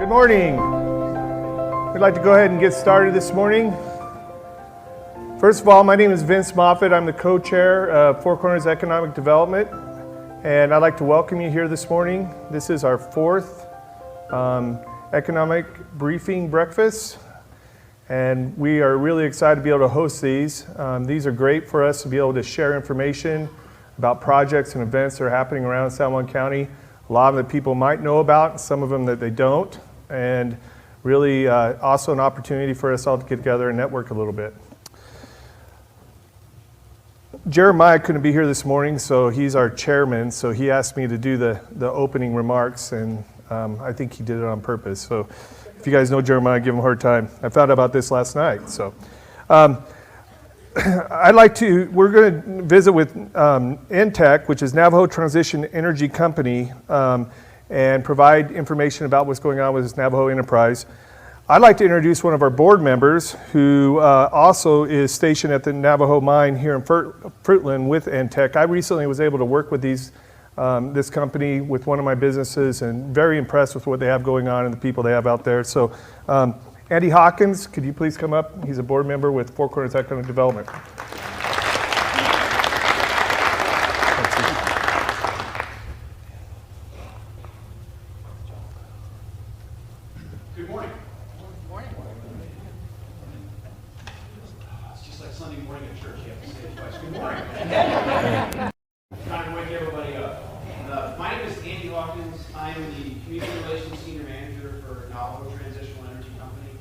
Good morning. We'd like to go ahead and get started this morning. First of all, my name is Vince Moffitt. I'm the co-chair of Four Corners Economic Development, and I'd like to welcome you here this morning. This is our fourth economic briefing breakfast, and we are really excited to be able to host these. These are great for us to be able to share information about projects and events that are happening around San Juan County. A lot of the people might know about, some of them that they don't, and really also an opportunity for us all to get together and network a little bit. Jeremiah couldn't be here this morning, so he's our chairman, so he asked me to do the opening remarks, and I think he did it on purpose. So if you guys know Jeremiah, give him a hard time. I found out about this last night. So we're going to visit with NTEC, which is Navajo Transition Energy Company, and provide information about what's going on with this Navajo enterprise. I'd like to introduce one of our board members who also is stationed at the Navajo mine here in Fruitland with NTEC. I recently was able to work with this company with one of my businesses, and very impressed with what they have going on and the people they have out there. So Andy Hawkins, could you please come up? He's a board member with Four Corners Economic Development. Good morning. Good morning. It's just like Sunday morning at church. You have to say it twice. Good morning. Trying to wake everybody up. My name is Andy Hawkins. I am the Community Relations Senior Manager for Navajo Transitional Energy Company.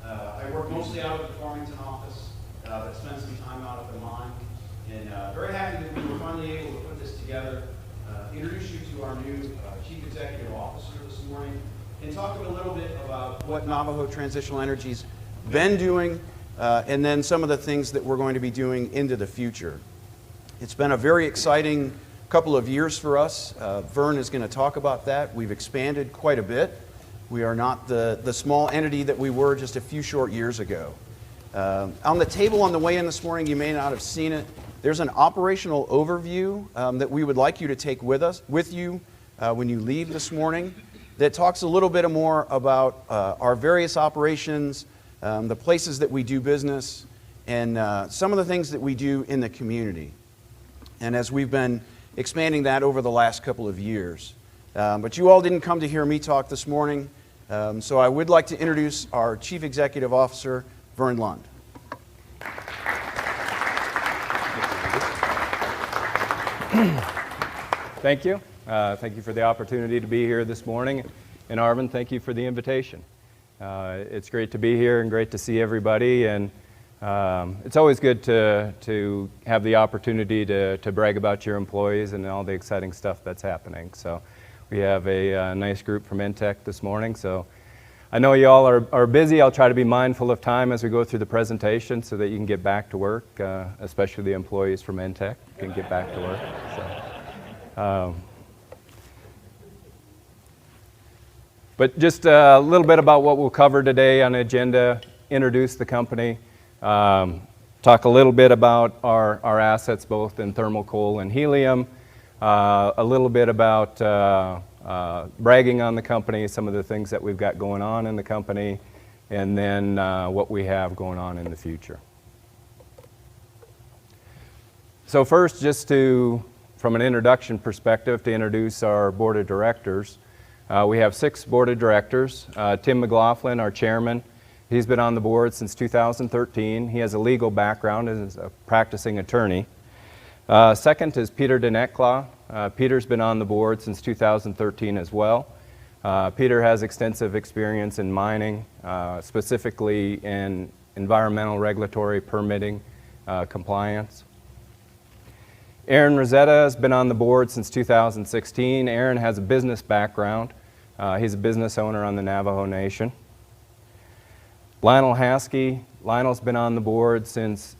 I work mostly out of the Farmington office, but spend some time out at the mine. And very happy that we were finally able to put this together, introduce you to our new Chief Executive Officer this morning, and talk a little bit about what Navajo Transitional Energy's been doing, and then some of the things that we're going to be doing into the future. It's been a very exciting couple of years for us. Vern is going to talk about that. We've expanded quite a bit. We are not the small entity that we were just a few short years ago. On the table on the way in this morning, you may not have seen it, there's an operational overview that we would like you to take with you when you leave this morning, that talks a little bit more about our various operations, the places that we do business, and some of the things that we do in the community. And as we've been expanding that over the last couple of years. But you all didn't come to hear me talk this morning, so I would like to introduce our Chief Executive Officer, Vern Lund. Thank you. Thank you for the opportunity to be here this morning. And Arvin, thank you for the invitation. It's great to be here and great to see everybody. And it's always good to have the opportunity to brag about your employees and all the exciting stuff that's happening. So we have a nice group from NTEC this morning. So I know you all are busy. I'll try to be mindful of time as we go through the presentation so that you can get back to work, especially the employees from NTEC can get back to work. So, but just a little bit about what we'll cover today on the agenda, introduce the company, talk a little bit about our assets both in thermal coal and helium, a little bit about bragging on the company, some of the things that we've got going on in the company, and then what we have going on in the future. So first, just from an introduction perspective, to introduce our board of directors. We have 6 board of directors. Tim McLaughlin, our chairman, he's been on the board since 2013. He has a legal background as a practicing attorney. Second is Peter Denekla. Peter's been on the board since 2013 as well. Peter has extensive experience in mining, specifically in environmental regulatory permitting compliance. Aaron Rosetta has been on the board since 2016. Aaron has a business background. He's a business owner on the Navajo Nation. Lionel Haskey. Lionel's been on the board since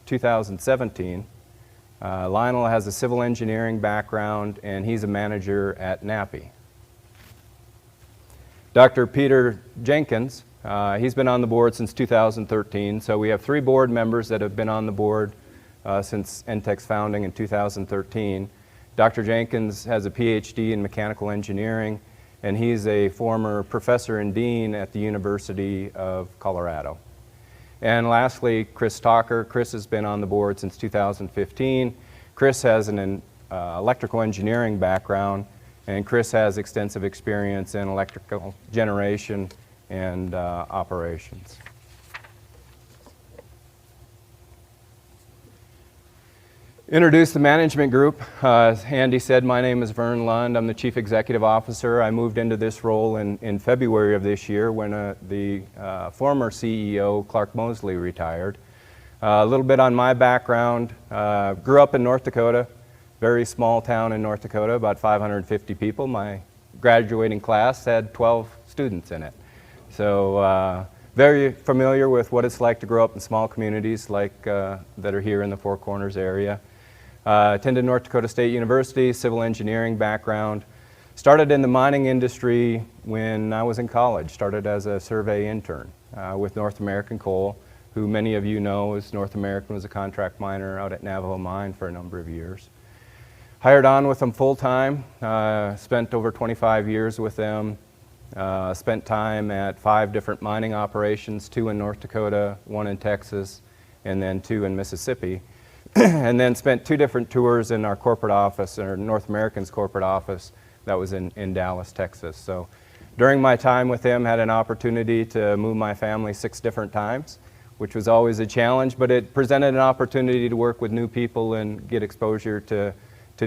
2017. Lionel has a civil engineering background, and he's a manager at NAPI. Dr. Peter Jenkins, he's been on the board since 2013, so we have 3 board members that have been on the board since NTEC's founding in 2013. Dr. Jenkins has a PhD in mechanical engineering, and he's a former professor and dean at the University of Colorado. And lastly, Chris Talker. Chris has been on the board since 2015. Chris has an electrical engineering background, and Chris has extensive experience in electrical generation and operations. Introduce the management group. As Andy said, my name is Vern Lund. I'm the Chief Executive Officer. I moved into this role in February of this year when the former CEO, Clark Mosley, retired. A little bit on my background. Grew up in North Dakota, very small town in North Dakota, about 550 people. My graduating class had 12 students in it. So very familiar with what it's like to grow up in small communities like that are here in the Four Corners area. Attended North Dakota State University, civil engineering background. Started in the mining industry when I was in college. Started as a survey intern with North American Coal, who many of you know as North American was a contract miner out at Navajo Mine for a number of years. Hired on with them full time, spent over 25 years with them. Spent time at 5 different mining operations, 2 in North Dakota, 1 in Texas, and then 2 in Mississippi. And then spent 2 different tours in our corporate office, or North American's corporate office, that was in Dallas, Texas. So during my time with him, had an opportunity to move my family 6 different times, which was always a challenge, but it presented an opportunity to work with new people and get exposure to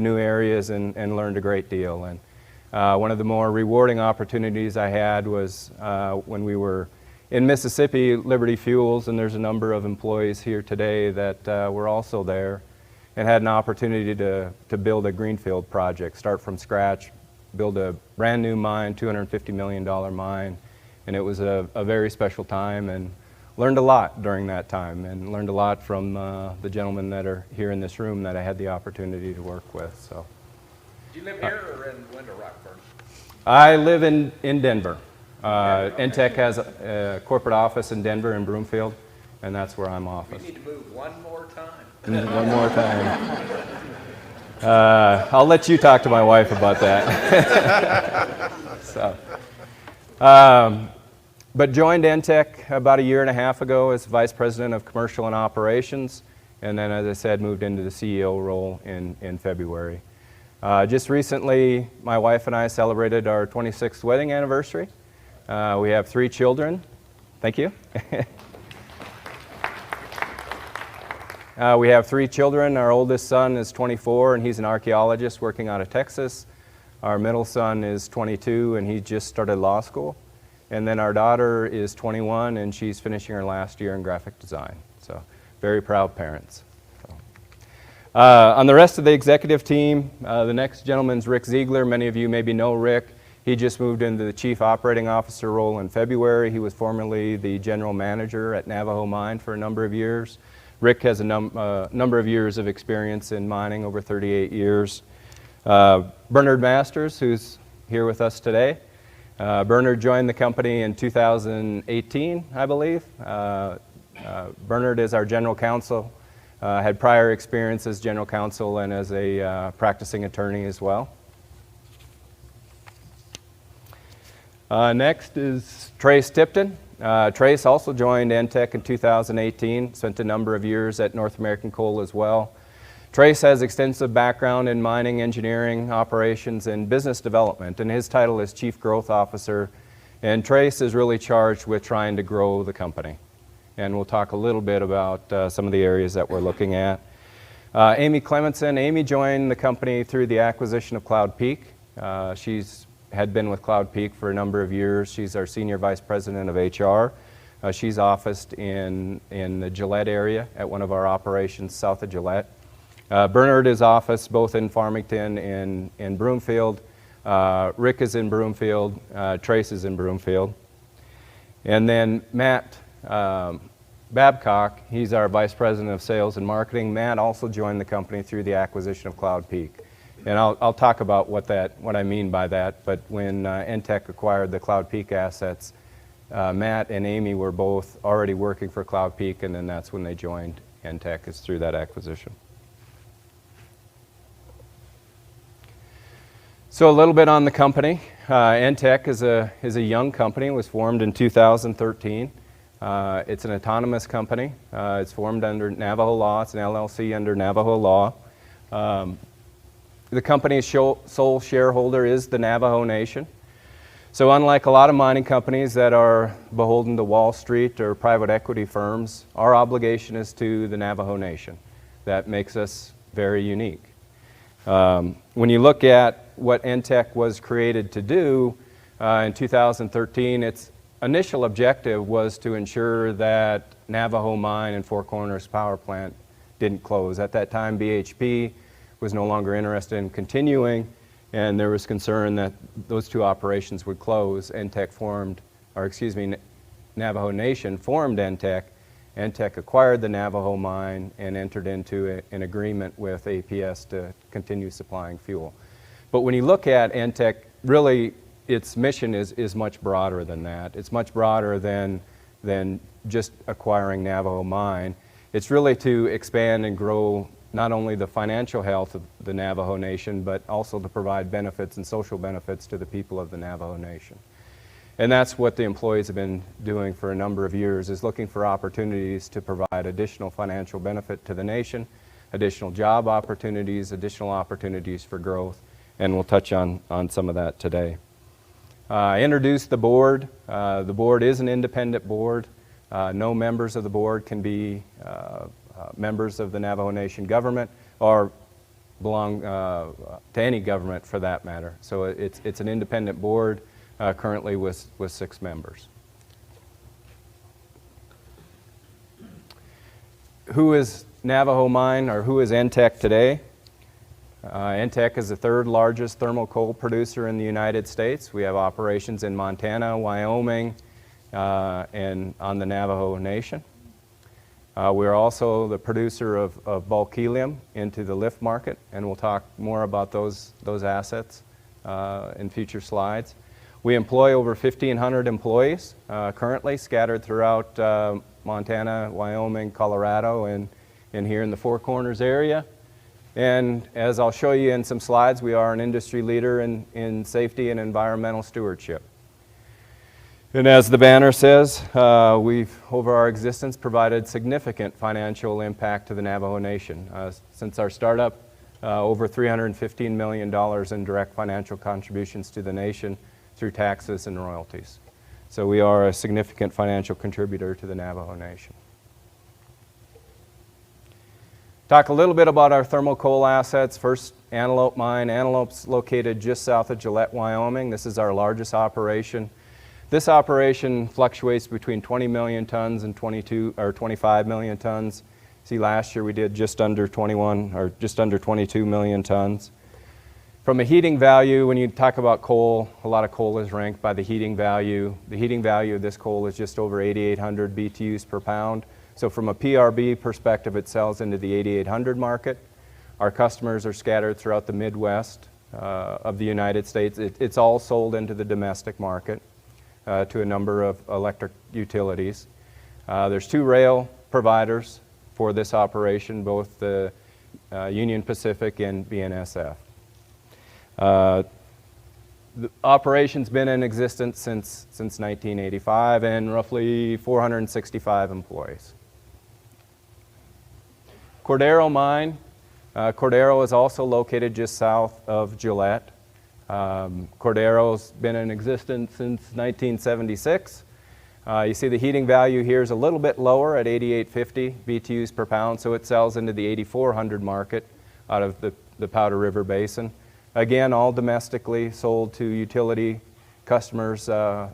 new areas and learned a great deal. And one of the more rewarding opportunities I had was when we were in Mississippi, Liberty Fuels, and there's a number of employees here today that were also there and had an opportunity to build a greenfield project, start from scratch, build a brand new mine, $250 million mine, and it was a very special time and learned a lot during that time and learned a lot from the gentlemen that are here in this room that I had the opportunity to work with. So. Do you live here or in Winter Rockford? I live in Denver. NTEC has a corporate office in Denver in Broomfield, and that's where I'm office. We need to move one more time. One more time. I'll let you talk to my wife about that. So, but joined NTEC about 1.5 years ago as Vice President of Commercial and Operations, and then, as I said, moved into the CEO role in February. Just recently, my wife and I celebrated our 26th wedding anniversary. We have 3 children. Thank you. We have 3 children. Our oldest son is 24, and he's an archaeologist working out of Texas. Our middle son is 22, and he just started law school. And then our daughter is 21, and she's finishing her last year in graphic design. So very proud parents. On the rest of the executive team, the next gentleman's Rick Ziegler. Many of you maybe know Rick. He just moved into the Chief Operating Officer role in February. He was formerly the General Manager at Navajo Mine for a number of years. Rick has a number of years of experience in mining, over 38 years. Bernard Masters, who's here with us today. Bernard joined the company in 2018, I believe. Bernard is our General Counsel. Had prior experience as General Counsel and as a practicing attorney as well. Next is Trace Tipton. Trace also joined NTEC in 2018, spent a number of years at North American Coal as well. Trace has extensive background in mining, engineering, operations, and business development, and his title is Chief Growth Officer. And Trace is really charged with trying to grow the company. And we'll talk a little bit about some of the areas that we're looking at. Amy Clementson. Amy joined the company through the acquisition of Cloud Peak. She's had been with Cloud Peak for a number of years. She's our Senior Vice President of HR. She's officed in the Gillette area at one of our operations south of Gillette. Bernard is officed both in Farmington and in Broomfield. Rick is in Broomfield. Trace is in Broomfield. And then Matt Babcock, he's our Vice President of Sales and Marketing. Matt also joined the company through the acquisition of Cloud Peak. And I'll talk about what I mean by that, but when NTEC acquired the Cloud Peak assets, Matt and Amy were both already working for Cloud Peak, and then that's when they joined NTEC, is through that acquisition. So a little bit on the company. NTEC is a young company. It was formed in 2013. It's an autonomous company. It's formed under Navajo law. It's an LLC under Navajo law. The company's sole shareholder is the Navajo Nation. So unlike a lot of mining companies that are beholden to Wall Street or private equity firms, our obligation is to the Navajo Nation. That makes us very unique. When you look at what NTEC was created to do in 2013, its initial objective was to ensure that Navajo Mine and Four Corners Power Plant didn't close. At that time, BHP was no longer interested in continuing, and there was concern that those two operations would close. Navajo Nation formed NTEC. NTEC acquired the Navajo mine and entered into an agreement with APS to continue supplying fuel. But when you look at NTEC, really its mission is much broader than that. It's much broader than just acquiring Navajo mine. It's really to expand and grow not only the financial health of the Navajo Nation, but also to provide benefits and social benefits to the people of the Navajo Nation. And that's what the employees have been doing for a number of years, is looking for opportunities to provide additional financial benefit to the nation, additional job opportunities, additional opportunities for growth, and we'll touch on some of that today. I introduced the board. The board is an independent board. No members of the board can be members of the Navajo Nation government or belong to any government for that matter. So it's an independent board currently with 6 members. Who is Navajo Mine, or who is NTEC today? NTEC is the 3rd largest thermal coal producer in the United States. We have operations in Montana, Wyoming, and on the Navajo Nation. We're also the producer of bulk helium into the lift market, and we'll talk more about those assets in future slides. We employ over 1,500 employees currently scattered throughout Montana, Wyoming, Colorado, and here in the Four Corners area. And as I'll show you in some slides, we are an industry leader in safety and environmental stewardship. And as the banner says, we've, over our existence, provided significant financial impact to the Navajo Nation. Since our startup, over $315 million in direct financial contributions to the nation through taxes and royalties. So we are a significant financial contributor to the Navajo Nation. Talk a little bit about our thermal coal assets. First, Antelope Mine. Antelope's located just south of Gillette, Wyoming. This is our largest operation. This operation fluctuates between 20 million tons and 25 million tons. See, last year we did just under 22 million tons. From a heating value, when you talk about coal, a lot of coal is ranked by the heating value. The heating value of this coal is just over 8,800 BTUs per pound. So from a PRB perspective, it sells into the 8,800 market. Our customers are scattered throughout the Midwest of the United States. It's all sold into the domestic market to a number of electric utilities. There's 2 rail providers for this operation, both the Union Pacific and BNSF. The operation's been in existence since 1985 and roughly 465 employees. Cordero Mine. Cordero is also located just south of Gillette. Cordero's been in existence since 1976. You see the heating value here is a little bit lower at 8,850 BTUs per pound, so it sells into the 8,400 market out of the Powder River Basin. Again, all domestically sold to utility customers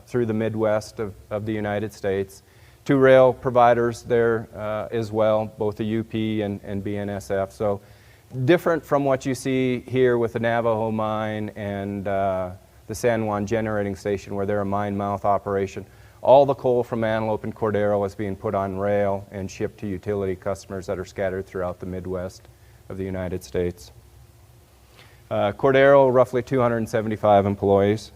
through the Midwest of the United States. 2 rail providers there as well, both the UP and BNSF. So different from what you see here with the Navajo Mine and the San Juan Generating Station, where they're a mine mouth operation. All the coal from Antelope and Cordero is being put on rail and shipped to utility customers that are scattered throughout the Midwest of the United States. Cordero, roughly 275 employees.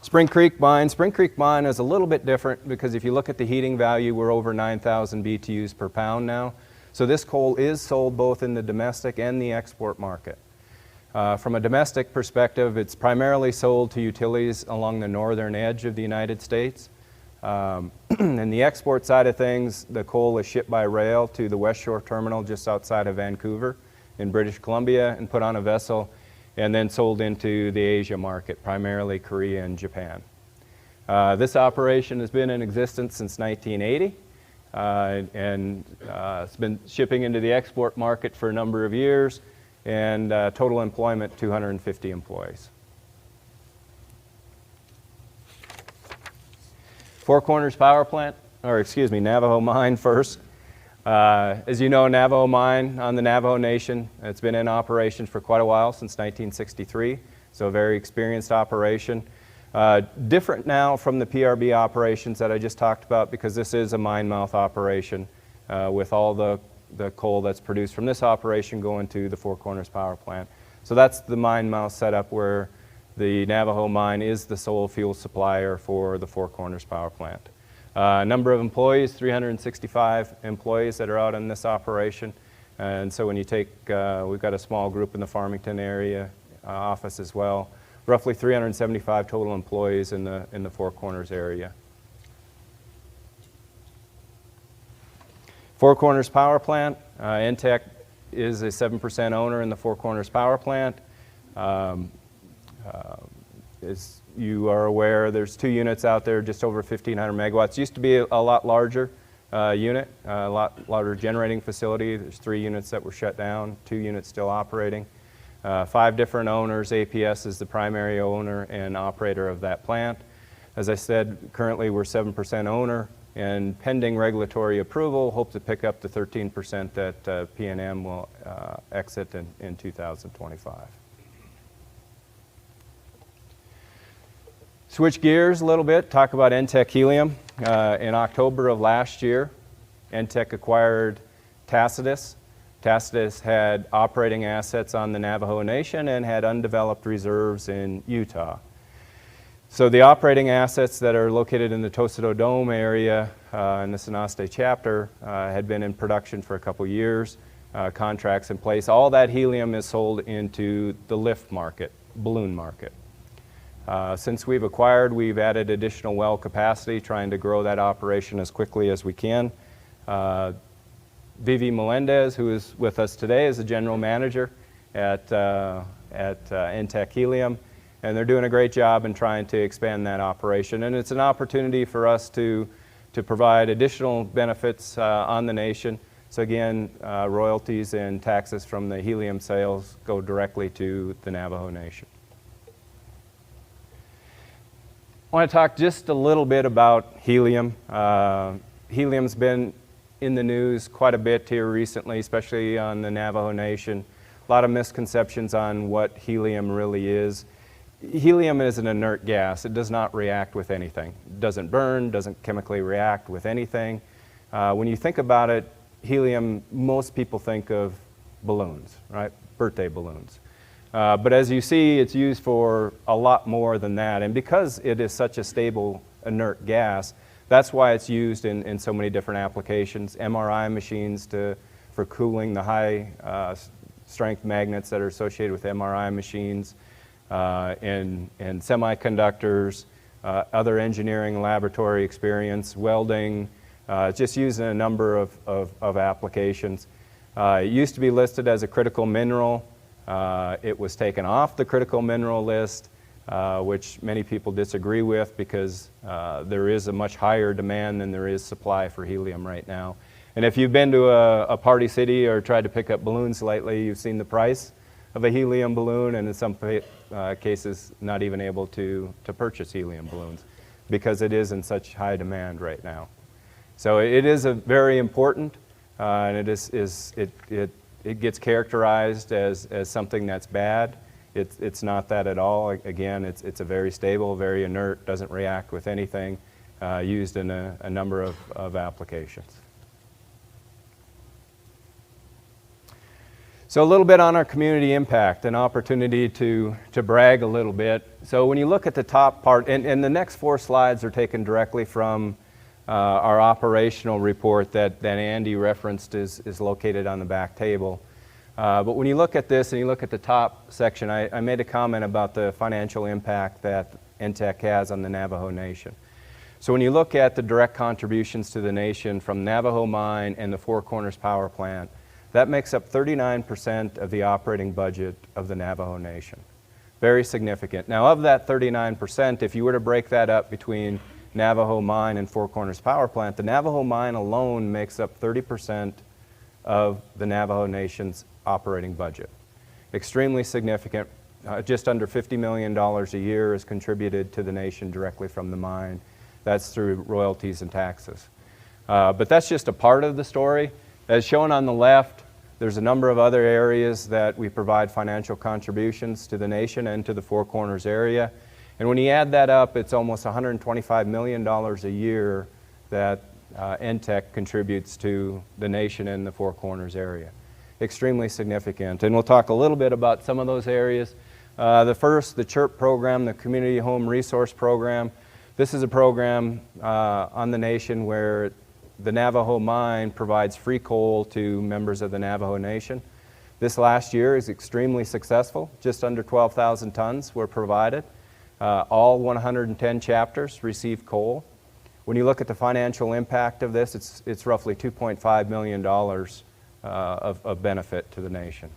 Spring Creek Mine. Spring Creek Mine is a little bit different because if you look at the heating value, we're over 9,000 BTUs per pound now. So this coal is sold both in the domestic and the export market. From a domestic perspective, it's primarily sold to utilities along the northern edge of the United States. In the export side of things, the coal is shipped by rail to the West Shore Terminal just outside of Vancouver in British Columbia and put on a vessel and then sold into the Asia market, primarily Korea and Japan. This operation has been in existence since 1980 and it's been shipping into the export market for a number of years, and total employment 250 employees. Four Corners Power Plant, or excuse me, Navajo Mine first. As you know, Navajo Mine on the Navajo Nation, it's been in operation for quite a while, since 1963, so a very experienced operation. Different now from the PRB operations that I just talked about, because this is a mine mouth operation with all the coal that's produced from this operation going to the Four Corners Power Plant. So that's the mine mouth setup where the Navajo Mine is the sole fuel supplier for the Four Corners Power Plant. Number of employees, 365 employees that are out in this operation. And so when you take, we've got a small group in the Farmington area office as well. Roughly 375 total employees in the Four Corners area. Four Corners Power Plant, NTEC is a 7% owner in the Four Corners Power Plant. As you are aware, there's 2 units out there, just over 1,500 megawatts. Used to be a lot larger unit, a lot larger generating facility. There's 3 units that were shut down, 2 units still operating. 5 different owners. APS is the primary owner and operator of that plant. As I said, currently we're 7% owner, and pending regulatory approval, hope to pick up the 13% that PNM will exit in 2025. Switch gears a little bit, talk about NTEC Helium. In October of last year, NTEC acquired Tacitus. Tacitus had operating assets on the Navajo Nation and had undeveloped reserves in Utah. So the operating assets that are located in the Toseto Dome area in the Sonoste chapter had been in production for a couple years, contracts in place. All that helium is sold into the lift market, balloon market. Since we've acquired, we've added additional well capacity, trying to grow that operation as quickly as we can. Vivi Melendez, who is with us today, is the general manager at NTEC Helium, and they're doing a great job in trying to expand that operation. And it's an opportunity for us to provide additional benefits on the nation. So again, royalties and taxes from the helium sales go directly to the Navajo Nation. I want to talk just a little bit about helium. Helium's been in the news quite a bit here recently, especially on the Navajo Nation. A lot of misconceptions on what helium really is. Helium is an inert gas. It does not react with anything. It doesn't burn, doesn't chemically react with anything. When you think about it, helium, most people think of balloons, right? Birthday balloons. But as you see, it's used for a lot more than that. And because it is such a stable, inert gas, that's why it's used in so many different applications. MRI machines for cooling the high strength magnets that are associated with MRI machines, and semiconductors, other engineering laboratory experience, welding. It's just used in a number of applications. It used to be listed as a critical mineral. It was taken off the critical mineral list, which many people disagree with, because there is a much higher demand than there is supply for helium right now. And if you've been to a party city or tried to pick up balloons lately, you've seen the price of a helium balloon, and in some cases not even able to purchase helium balloons because it is in such high demand right now. So it is a very important, and it gets characterized as something that's bad. It's not that at all. Again, it's a very stable, very inert, doesn't react with anything, used in a number of applications. So a little bit on our community impact, an opportunity to brag a little bit. So when you look at the top part, and the next 4 slides are taken directly from our operational report that Andy referenced, is located on the back table. But when you look at this and you look at the top section, I made a comment about the financial impact that NTEC has on the Navajo Nation. So when you look at the direct contributions to the nation from Navajo Mine and the Four Corners Power Plant, that makes up 39% of the operating budget of the Navajo Nation. Very significant. Now of that 39%, if you were to break that up between Navajo Mine and Four Corners Power Plant, the Navajo Mine alone makes up 30% of the Navajo Nation's operating budget. Extremely significant. Just under $50 million a year is contributed to the nation directly from the mine. That's through royalties and taxes. But that's just a part of the story. As shown on the left, there's a number of other areas that we provide financial contributions to the nation and to the Four Corners area. And when you add that up, it's almost $125 million a year that NTEC contributes to the nation and the Four Corners area. Extremely significant. And we'll talk a little bit about some of those areas. The first, the CHIRP program, the Community Home Resource Program. This is a program on the nation where the Navajo Mine provides free coal to members of the Navajo Nation. This last year is extremely successful. Just under 12,000 tons were provided. All 110 chapters received coal. When you look at the financial impact of this, it's roughly $2.5 million of benefit to the nation.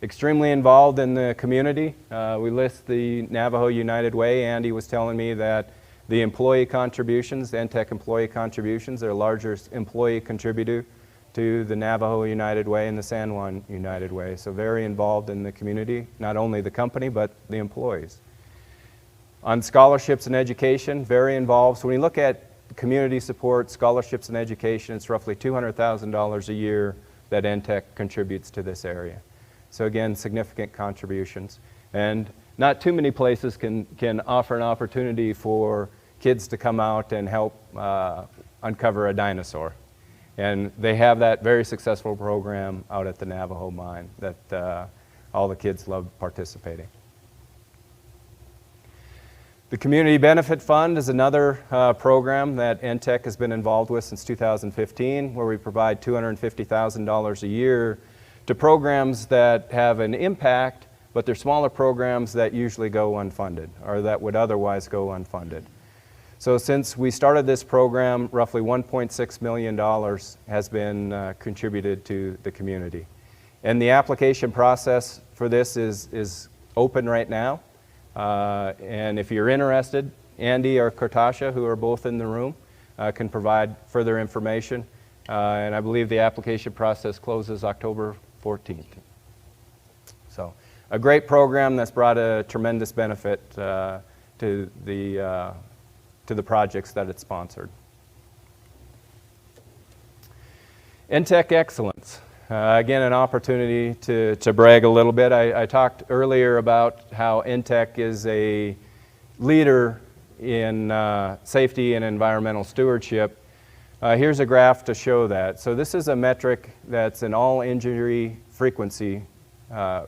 Extremely involved in the community. We list the Navajo United Way. Andy was telling me that the employee contributions, the NTEC employee contributions, are the largest employee contributor to the Navajo United Way and the San Juan United Way. So very involved in the community, not only the company, but the employees. On scholarships and education, very involved. So when you look at community support, scholarships and education, it's roughly $200,000 a year that NTEC contributes to this area. So again, significant contributions. And not too many places can offer an opportunity for kids to come out and help uncover a dinosaur. And they have that very successful program out at the Navajo Mine that all the kids love participating. The Community Benefit Fund is another program that NTEC has been involved with since 2015, where we provide $250,000 a year to programs that have an impact, but they're smaller programs that usually go unfunded, or that would otherwise go unfunded. So since we started this program, roughly $1.6 million has been contributed to the community. And the application process for this is open right now. And if you're interested, Andy or Kartasha, who are both in the room, can provide further information. And I believe the application process closes October 14th. So a great program that's brought a tremendous benefit to the projects that it's sponsored. NTEC Excellence. Again, an opportunity to brag a little bit. I talked earlier about how NTEC is a leader in safety and environmental stewardship. Here's a graph to show that. So this is a metric that's an all-injury frequency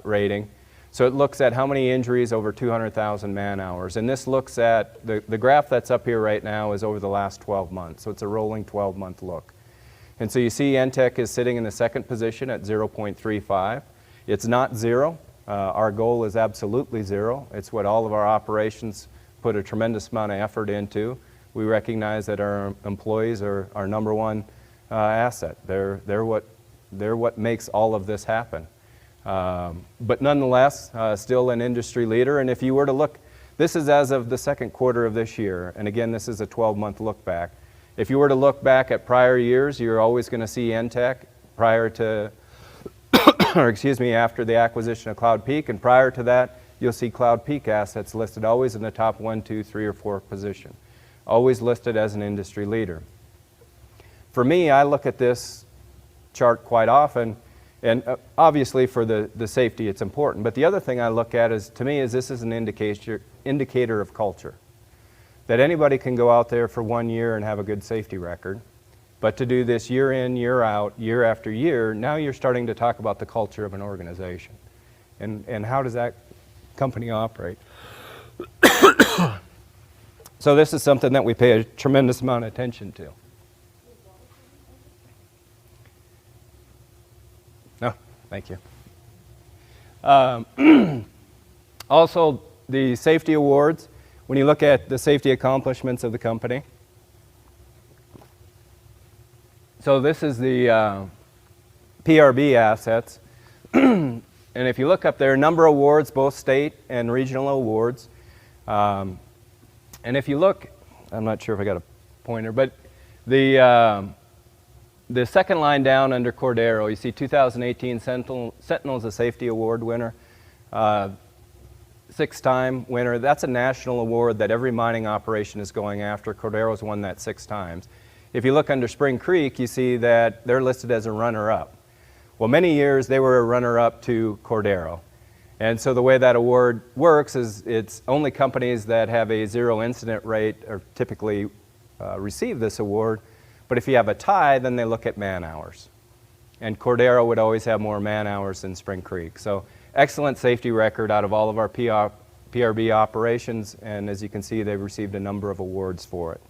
rating. So it looks at how many injuries over 200,000 man-hours. And this looks at, the graph that's up here right now is over the last 12 months. So it's a rolling 12-month look. And so you see NTEC is sitting in the second position at 0.35. It's not zero. Our goal is absolutely zero. It's what all of our operations put a tremendous amount of effort into. We recognize that our employees are our number one asset. They're what makes all of this happen. But nonetheless, still an industry leader. And if you were to look, this is as of the second quarter of this year. And again, this is a 12-month look back. If you were to look back at prior years, you're always going to see NTEC prior to, or excuse me, after the acquisition of Cloud Peak. And prior to that, you'll see Cloud Peak assets listed always in the top 1, 2, 3, or 4 position. Always listed as an industry leader. For me, I look at this chart quite often, and obviously for the safety it's important. But the other thing I look at is, to me, is this is an indicator of culture. That anybody can go out there for 1 year and have a good safety record, but to do this year in, year out, year after year, now you're starting to talk about the culture of an organization. And how does that company operate? So this is something that we pay a tremendous amount of attention to. No, Thank you. Also, the safety awards, when you look at the safety accomplishments of the company. So this is the PRB assets. And if you look up there, a number of awards, both state and regional awards. And if you look, I'm not sure if I got a pointer, but the second line down under Cordero, you see 2018 Sentinel's a Safety Award winner, 6-time winner. That's a national award that every mining operation is going after. Cordero's won that 6 times. If you look under Spring Creek, you see that they're listed as a runner-up. Well, many years they were a runner-up to Cordero. And so the way that award works is it's only companies that have a 0 incident rate are typically receive this award. But if you have a tie, then they look at man-hours. And Cordero would always have more man-hours than Spring Creek. So excellent safety record out of all of our PRB operations, and as you can see, they've received a number of awards for it.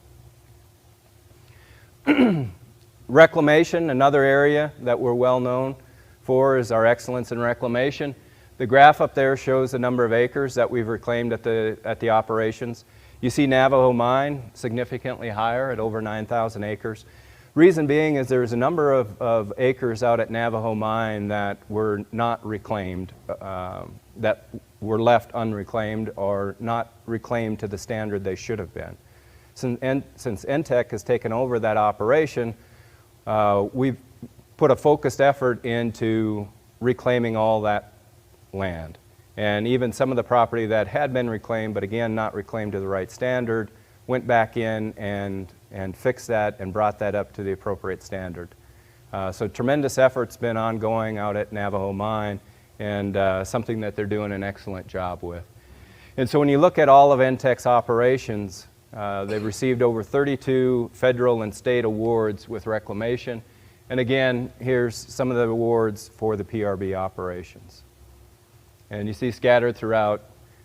Reclamation, another area that we're well known for is our excellence in reclamation. The graph up there shows the number of acres that we've reclaimed at the operations. You see Navajo Mine significantly higher at over 9,000 acres. Reason being is there's a number of acres out at Navajo Mine that were not reclaimed, that were left unreclaimed or not reclaimed to the standard they should have been. Since NTEC has taken over that operation, we've put a focused effort into reclaiming all that land. And even some of the property that had been reclaimed, but again not reclaimed to the right standard, went back in and fixed that and brought that up to the appropriate standard. So tremendous effort's been ongoing out at Navajo Mine, and something that they're doing an excellent job with. And so when you look at all of NTEC's operations, they've received over 32 federal and state awards with reclamation. And again, here's some of the awards for the PRB operations. And you see scattered throughout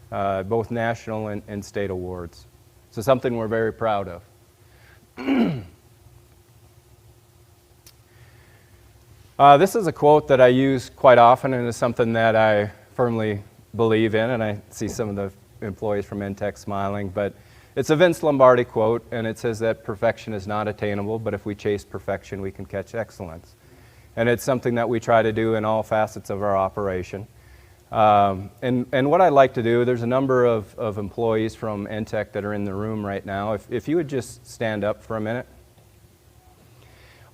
both national and state awards. So something we're very proud of. This is a quote that I use quite often, and is something that I firmly believe in, and I see some of the employees from NTEC smiling, but it's a Vince Lombardi quote, and it says that perfection is not attainable, but if we chase perfection, we can catch excellence. And it's something that we try to do in all facets of our operation. And what I'd like to do, there's a number of employees from NTEC that are in the room right now. If you would just stand up for a minute.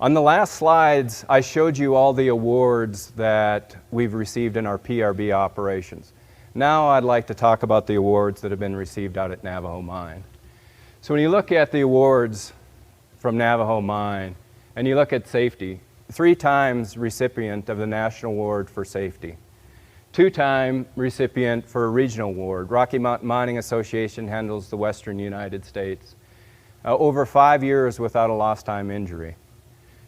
On the last slides, I showed you all the awards that we've received in our PRB operations. Now I'd like to talk about the awards that have been received out at Navajo Mine. So when you look at the awards from Navajo Mine, and you look at safety, 3 times recipient of the National Award for Safety. 2-time recipient for a regional award. Rocky Mountain Mining Association handles the Western United States. Over 5 years without a lost time injury.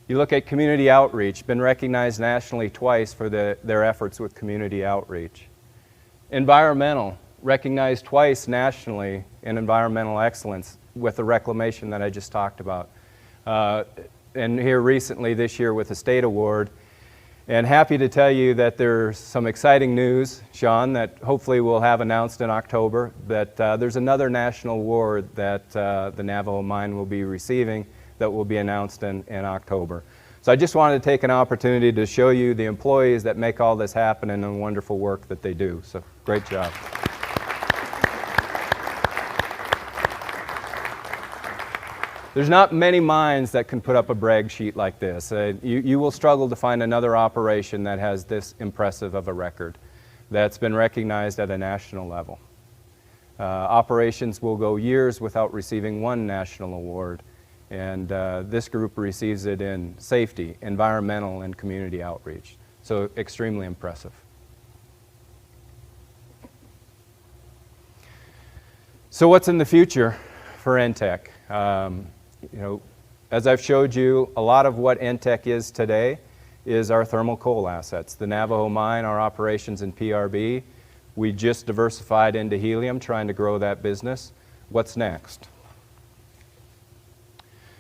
You look at community outreach, been recognized nationally twice for their efforts with community outreach. Environmental, recognized twice nationally in environmental excellence with the reclamation that I just talked about. And here recently this year with the state award. And happy to tell you that there's some exciting news, Sean, that hopefully we'll have announced in October, that there's another national award that the Navajo Mine will be receiving that will be announced in October. So I just wanted to take an opportunity to show you the employees that make all this happen and the wonderful work that they do. So great job. There's not many mines that can put up a brag sheet like this. You will struggle to find another operation that has this impressive of a record that's been recognized at a national level. Operations will go years without receiving one national award, and this group receives it in safety, environmental, and community outreach. So extremely impressive. So what's in the future for NTEC? You know, as I've showed you, a lot of what NTEC is today is our thermal coal assets. The Navajo Mine, our operations in PRB. We just diversified into helium, trying to grow that business. What's next?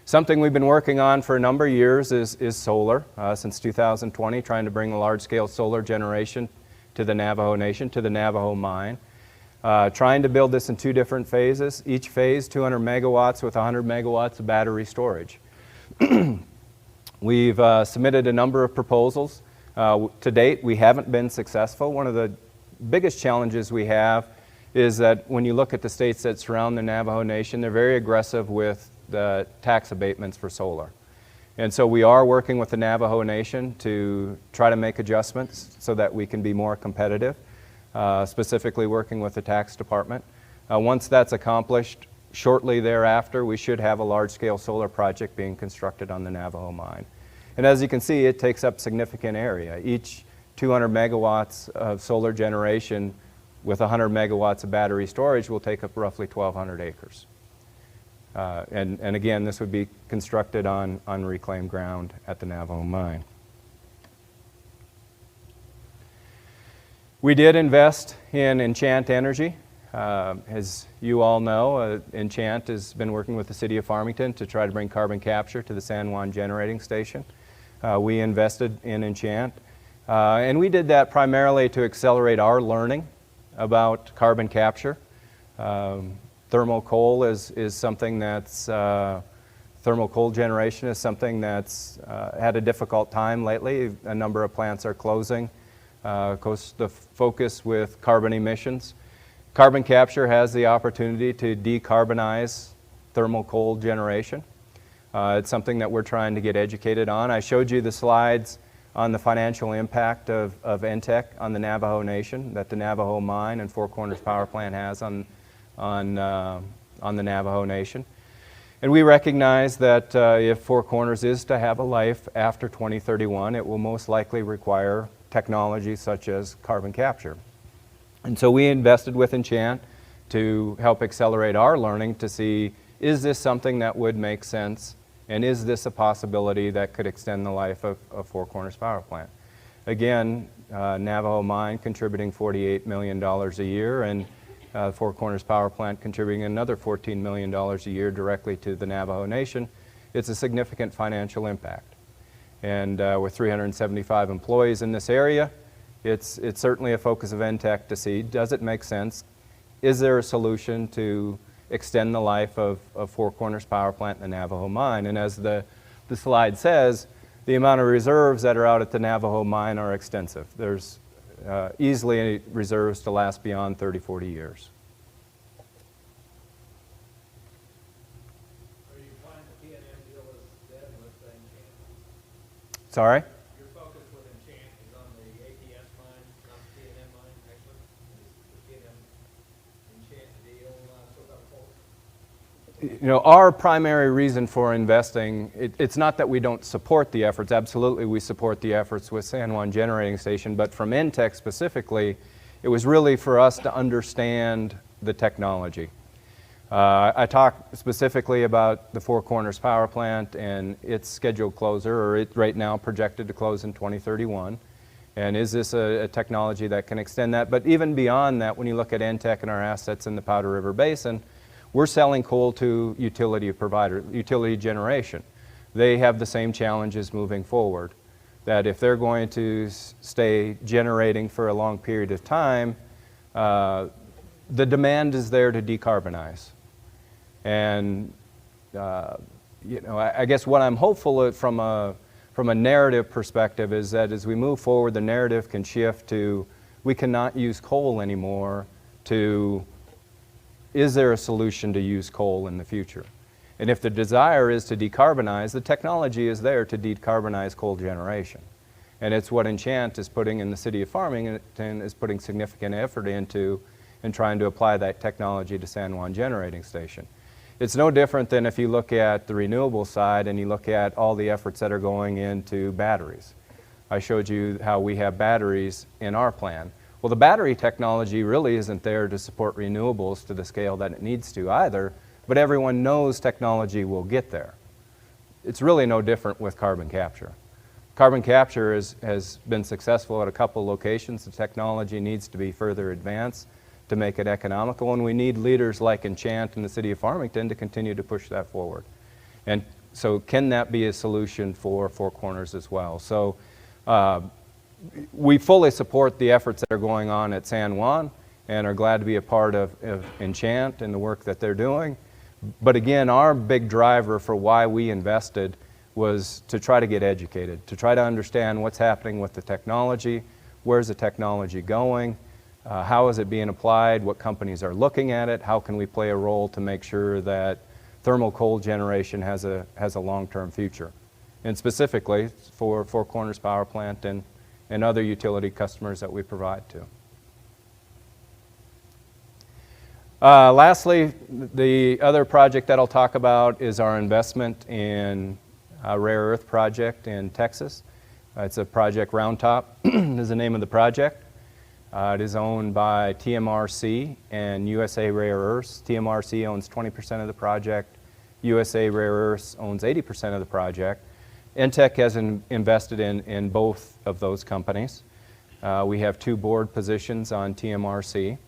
Something we've been working on for a number of years is solar, since 2020, trying to bring a large-scale solar generation to the Navajo Nation, to the Navajo mine. Trying to build this in 2 different phases. Each phase, 200 megawatts with 100 megawatts of battery storage. We've submitted a number of proposals. To date, we haven't been successful. One of the biggest challenges we have is that when you look at the states that surround the Navajo Nation, they're very aggressive with the tax abatements for solar. And so we are working with the Navajo Nation to try to make adjustments so that we can be more competitive, specifically working with the tax department. Once that's accomplished, shortly thereafter, we should have a large-scale solar project being constructed on the Navajo mine. And as you can see, it takes up significant area. Each 200 megawatts of solar generation with 100 megawatts of battery storage will take up roughly 1,200 acres. And again, this would be constructed on reclaimed ground at the Navajo mine. We did invest in Enchant Energy. As you all know, Enchant has been working with the City of Farmington to try to bring carbon capture to the San Juan Generating Station. We invested in Enchant, and we did that primarily to accelerate our learning about carbon capture. Thermal coal is something that's, thermal coal generation is something that's had a difficult time lately. A number of plants are closing. Of course, the focus with carbon emissions. Carbon capture has the opportunity to decarbonize thermal coal generation. It's something that we're trying to get educated on. I showed you the slides on the financial impact of NTEC on the Navajo Nation that the Navajo mine and Four Corners Power Plant has on the Navajo Nation. And we recognize that if Four Corners is to have a life after 2031, it will most likely require technology such as carbon capture. And so we invested with Enchant to help accelerate our learning to see, is this something that would make sense, and is this a possibility that could extend the life of Four Corners Power Plant? Again, Navajo Mine contributing $48 million a year, and Four Corners Power Plant contributing another $14 million a year directly to the Navajo Nation. It's a significant financial impact. And with 375 employees in this area, it's certainly a focus of NTEC to see, does it make sense? Is there a solution to extend the life of Four Corners Power Plant and the Navajo Mine? And as the slide says, the amount of reserves that are out at the Navajo Mine are extensive. There's easily reserves to last beyond 30, 40 years. Are you finding the P&M deal is dead with Enchant? Sorry? Your focus with Enchant is on the APS mine, not the P&M mine, actually? Is the P&M Enchant deal still got forward? You know, our primary reason for investing, it's not that we don't support the efforts. Absolutely, we support the efforts with San Juan Generating Station, but from NTEC specifically, it was really for us to understand the technology. I talked specifically about the Four Corners Power Plant and its scheduled closure, or it right now projected to close in 2031. And is this a technology that can extend that? But even beyond that, when you look at NTEC and our assets in the Powder River Basin, we're selling coal to utility provider, utility generation. They have the same challenges moving forward, that if they're going to stay generating for a long period of time, the demand is there to decarbonize. And you know, I guess what I'm hopeful from a narrative perspective is that as we move forward, the narrative can shift to, we cannot use coal anymore, to, is there a solution to use coal in the future? And if the desire is to decarbonize, the technology is there to decarbonize coal generation. And it's what Enchant is putting in the City of Farmington, is putting significant effort into in trying to apply that technology to San Juan Generating Station. It's no different than if you look at the renewable side and you look at all the efforts that are going into batteries. I showed you how we have batteries in our plan. Well, the battery technology really isn't there to support renewables to the scale that it needs to either, but everyone knows technology will get there. It's really no different with carbon capture. Carbon capture has been successful at a couple locations. The technology needs to be further advanced to make it economical, and we need leaders like Enchant in the City of Farmington to continue to push that forward. And so can that be a solution for Four Corners as well? So we fully support the efforts that are going on at San Juan and are glad to be a part of Enchant and the work that they're doing. But again, our big driver for why we invested was to try to get educated, to try to understand what's happening with the technology, where's the technology going, how is it being applied, what companies are looking at it, how can we play a role to make sure that thermal coal generation has a long-term future, and specifically for Four Corners Power Plant and other utility customers that we provide to. Lastly, the other project that I'll talk about is our investment in a rare earth project in Texas. It's a project Round Top is the name of the project. It is owned by TMRC and USA Rare Earths. TMRC owns 20% of the project. USA Rare Earths owns 80% of the project. NTEC has invested in both of those companies. We have 2 board positions on TMRC.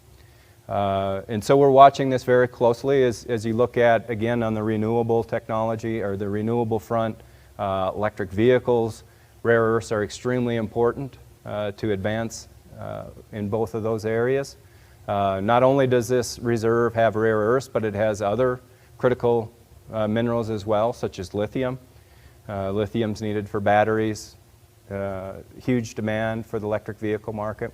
And so we're watching this very closely as you look at, again, on the renewable technology or the renewable front, electric vehicles. Rare earths are extremely important to advance in both of those areas. Not only does this reserve have rare earths, but it has other critical minerals as well, such as lithium. Lithium's needed for batteries, huge demand for the electric vehicle market.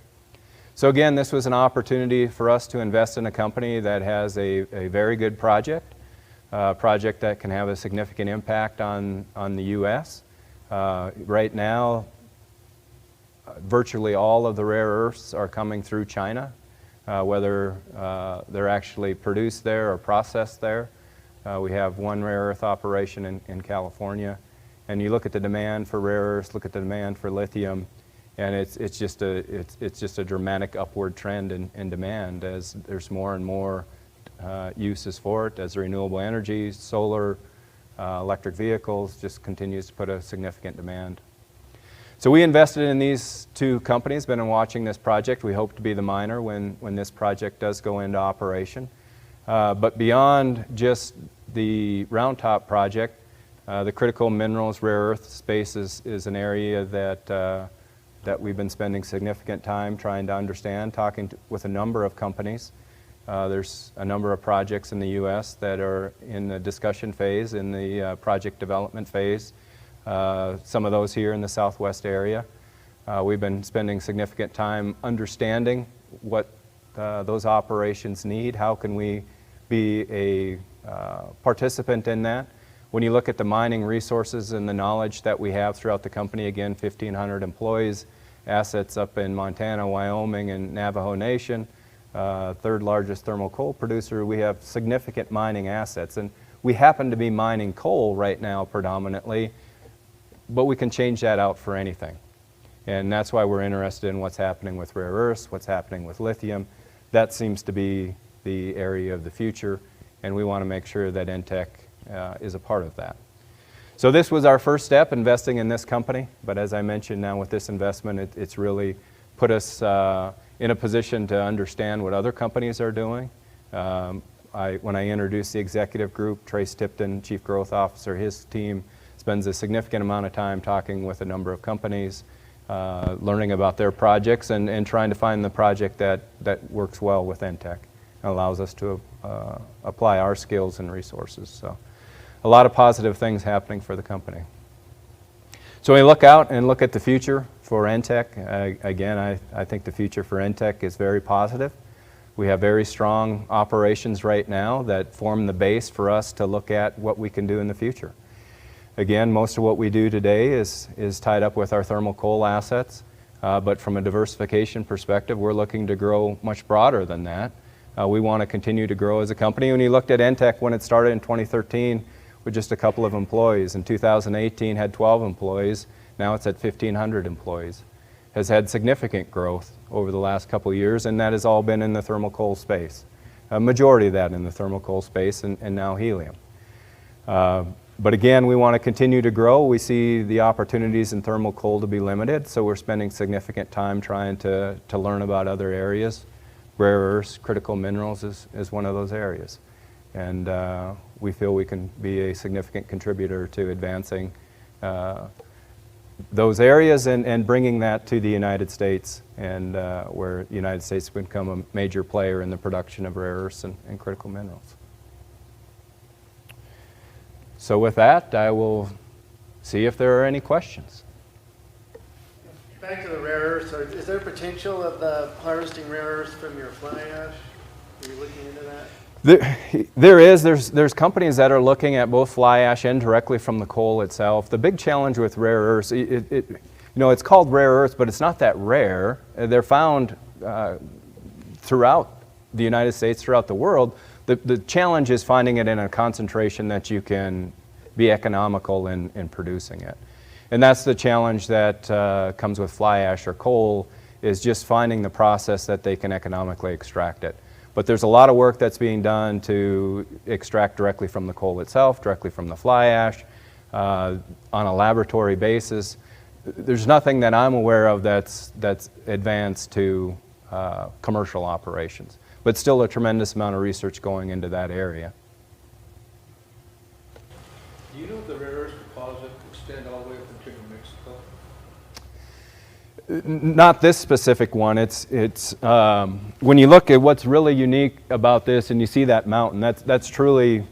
So again, this was an opportunity for us to invest in a company that has a very good project, a project that can have a significant impact on the U.S. Right now, virtually all of the rare earths are coming through China, whether they're actually produced there or processed there. We have one rare earth operation in California. And you look at the demand for rare earths, look at the demand for lithium, and it's just a dramatic upward trend in demand as there's more and more uses for it, as renewable energy, solar, electric vehicles just continues to put a significant demand. So we invested in these 2 companies, been watching this project. We hope to be the miner when this project does go into operation. But beyond just the Round Top project, the critical minerals, rare earth space is an area that we've been spending significant time trying to understand, talking with a number of companies. There's a number of projects in the U.S. that are in the discussion phase, in the project development phase. Some of those here in the Southwest area. We've been spending significant time understanding what those operations need. How can we be a participant in that? When you look at the mining resources and the knowledge that we have throughout the company, again, 1,500 employees, assets up in Montana, Wyoming, and Navajo Nation, 3rd largest thermal coal producer, we have significant mining assets. And we happen to be mining coal right now predominantly, but we can change that out for anything. And that's why we're interested in what's happening with rare earths, what's happening with lithium. That seems to be the area of the future, and we want to make sure that NTEC is a part of that. So this was our first step, investing in this company, but as I mentioned, now with this investment, it's really put us in a position to understand what other companies are doing. When I introduced the executive group, Trace Tipton, Chief Growth Officer, his team spends a significant amount of time talking with a number of companies, learning about their projects and trying to find the project that works well with NTEC and allows us to apply our skills and resources. So a lot of positive things happening for the company. So when we look out and look at the future for NTEC, again, I think the future for NTEC is very positive. We have very strong operations right now that form the base for us to look at what we can do in the future. Again, most of what we do today is tied up with our thermal coal assets, but from a diversification perspective, we're looking to grow much broader than that. We want to continue to grow as a company. When you looked at NTEC when it started in 2013 with just a couple of employees, in 2018 had 12 employees, now it's at 1,500 employees. Has had significant growth over the last couple of years, and that has all been in the thermal coal space. A majority of that in the thermal coal space and now helium. But again, we want to continue to grow. We see the opportunities in thermal coal to be limited, so we're spending significant time trying to learn about other areas. Rare earths, critical minerals is one of those areas. And we feel we can be a significant contributor to advancing those areas and bringing that to the United States, and where the United States would become a major player in the production of rare earths and critical minerals. So with that, I will see if there are any questions. Back to the rare earths, is there potential of harvesting rare earths from your fly ash? Are you looking into that? There's companies that are looking at both fly ash and directly from the coal itself. The big challenge with rare earths, it's called rare earths, but it's not that rare. They're found throughout the United States, throughout the world. The challenge is finding it in a concentration that you can be economical in producing it. And that's the challenge that comes with fly ash or coal, is just finding the process that they can economically extract it. But there's a lot of work that's being done to extract directly from the coal itself, directly from the fly ash, on a laboratory basis. There's nothing that I'm aware of that's advanced to commercial operations, but still a tremendous amount of research going into that area. Do you know if the rare earth deposit extend all the way up into New Mexico? Not this specific one. It's when you look at what's really unique about this, and you see that mountain, that's truly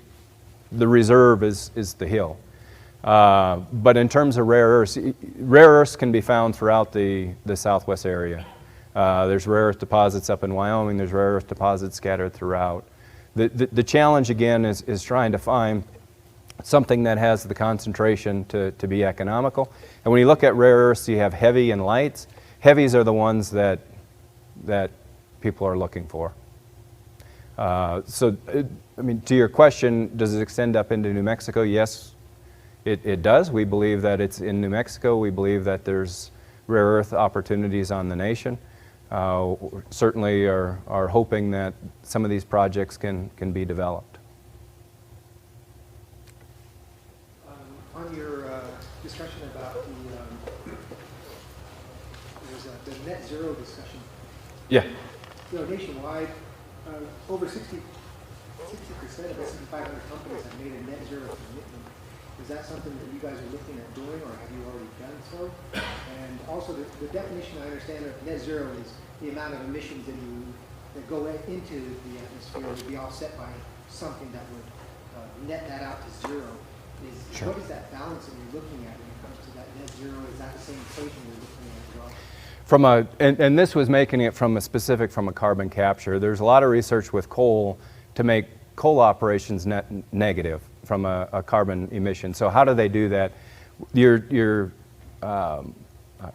the reserve is the hill. But in terms of rare earths can be found throughout the southwest area. There's rare earth deposits up in Wyoming. There's rare earth deposits scattered throughout. The challenge again is trying to find something that has the concentration to be economical. And when you look at rare earths, you have heavy and lights. Heavies are the ones that people are looking for. To your question, does it extend up into New Mexico? Yes, it does. We believe that it's in New Mexico. We believe that there's rare earth opportunities on the nation. Certainly are hoping that some of these projects can be developed. On your discussion about the net zero discussion. Yeah. Nationwide, over 60% of S&P 500 companies have made a net zero commitment. Is that something that you guys are looking at doing, or have you already done so? And also, the definition I understand of net zero is the amount of emissions that go into the atmosphere would be offset by something that would net that out to zero. Sure. What is that balance that you're looking at when it comes to that net zero? Is that the same equation you're looking at as well? And this was making it from a carbon capture. There's a lot of research with coal to make coal operations net negative from a carbon emission. So how do they do that? Your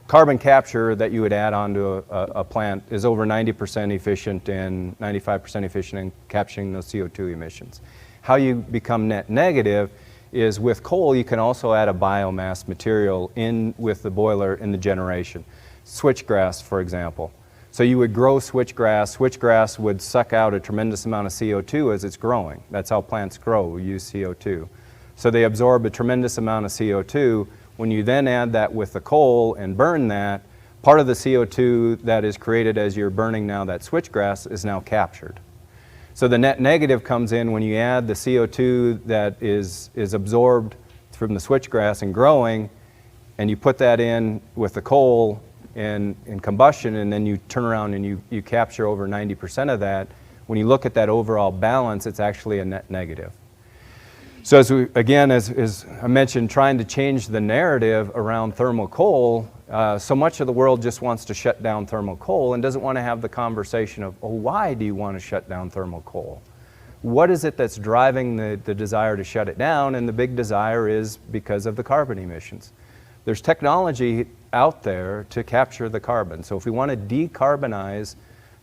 carbon capture that you would add onto a plant is over 90% efficient and 95% efficient in capturing those CO2 emissions. How you become net negative is with coal, you can also add a biomass material in with the boiler in the generation. Switchgrass, for example. So you would grow switchgrass. Switchgrass would suck out a tremendous amount of CO2 as it's growing. That's how plants grow, use CO2. So they absorb a tremendous amount of CO2. When you then add that with the coal and burn that, part of the CO2 that is created as you're burning now that switchgrass is now captured. So the net negative comes in when you add the CO2 that is absorbed from the switchgrass and growing, and you put that in with the coal in combustion, and then you turn around and you capture over 90% of that. When you look at that overall balance, it's actually a net negative. So as I mentioned, trying to change the narrative around thermal coal, so much of the world just wants to shut down thermal coal and doesn't want to have the conversation of, oh, why do you want to shut down thermal coal? What is it that's driving the desire to shut it down? And the big desire is because of the carbon emissions. There's technology out there to capture the carbon. So if we want to decarbonize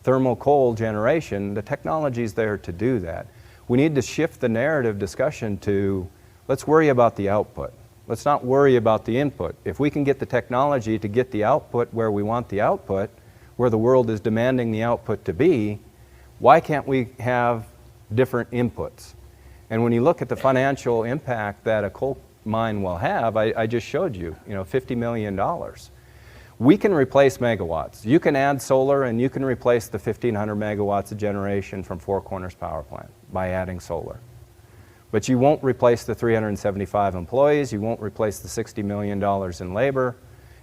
thermal coal generation, the technology is there to do that. We need to shift the narrative discussion to, let's worry about the output. Let's not worry about the input. If we can get the technology to get the output where we want the output, where the world is demanding the output to be, why can't we have different inputs? And when you look at the financial impact that a coal mine will have, I just showed you, $50 million. We can replace megawatts. You can add solar and you can replace the 1,500 megawatts of generation from Four Corners Power Plant by adding solar. But you won't replace the 375 employees, you won't replace the $60 million in labor,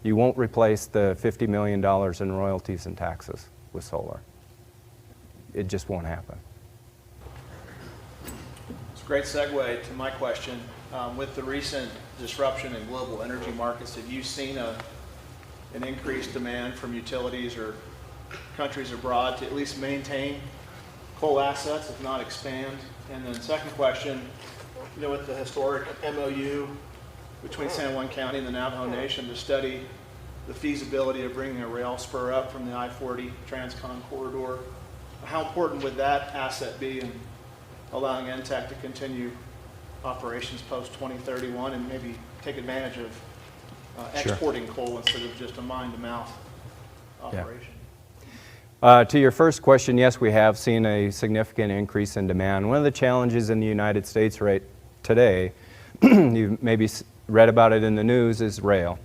you won't replace the $50 million in royalties and taxes with solar. It just won't happen. It's a great segue to my question. With the recent disruption in global energy markets, have you seen an increased demand from utilities or countries abroad to at least maintain coal assets, if not expand? And then second question, with the historic MOU between San Juan County and the Navajo Nation to study the feasibility of bringing a rail spur up from the I-40 Transcon corridor, how important would that asset be in allowing NTEC to continue operations post-2031 and maybe take advantage of exporting coal instead of just a mine-to-mouth operation? To your first question, yes, we have seen a significant increase in demand. One of the challenges in the United States right today, you've maybe read about it in the news, is rail.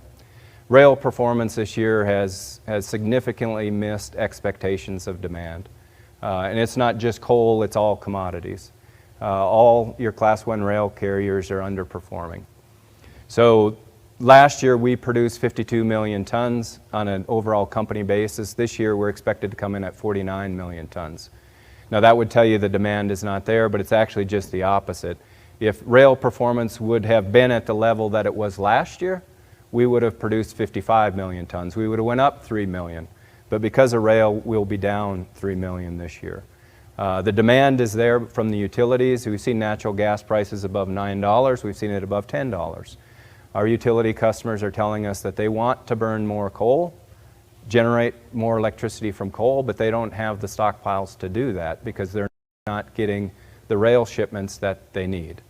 Rail performance this year has significantly missed expectations of demand. And it's not just coal, it's all commodities. All your Class 1 rail carriers are underperforming. So last year we produced 52 million tons on an overall company basis. This year we're expected to come in at 49 million tons. Now that would tell you the demand is not there, but it's actually just the opposite. If rail performance would have been at the level that it was last year, we would have produced 55 million tons. We would have went up 3 million. But because of rail, we'll be down 3 million this year. The demand is there from the utilities. We've seen natural gas prices above $9. We've seen it above $10. Our utility customers are telling us that they want to burn more coal, generate more electricity from coal, but they don't have the stockpiles to do that because they're not getting the rail shipments that they need.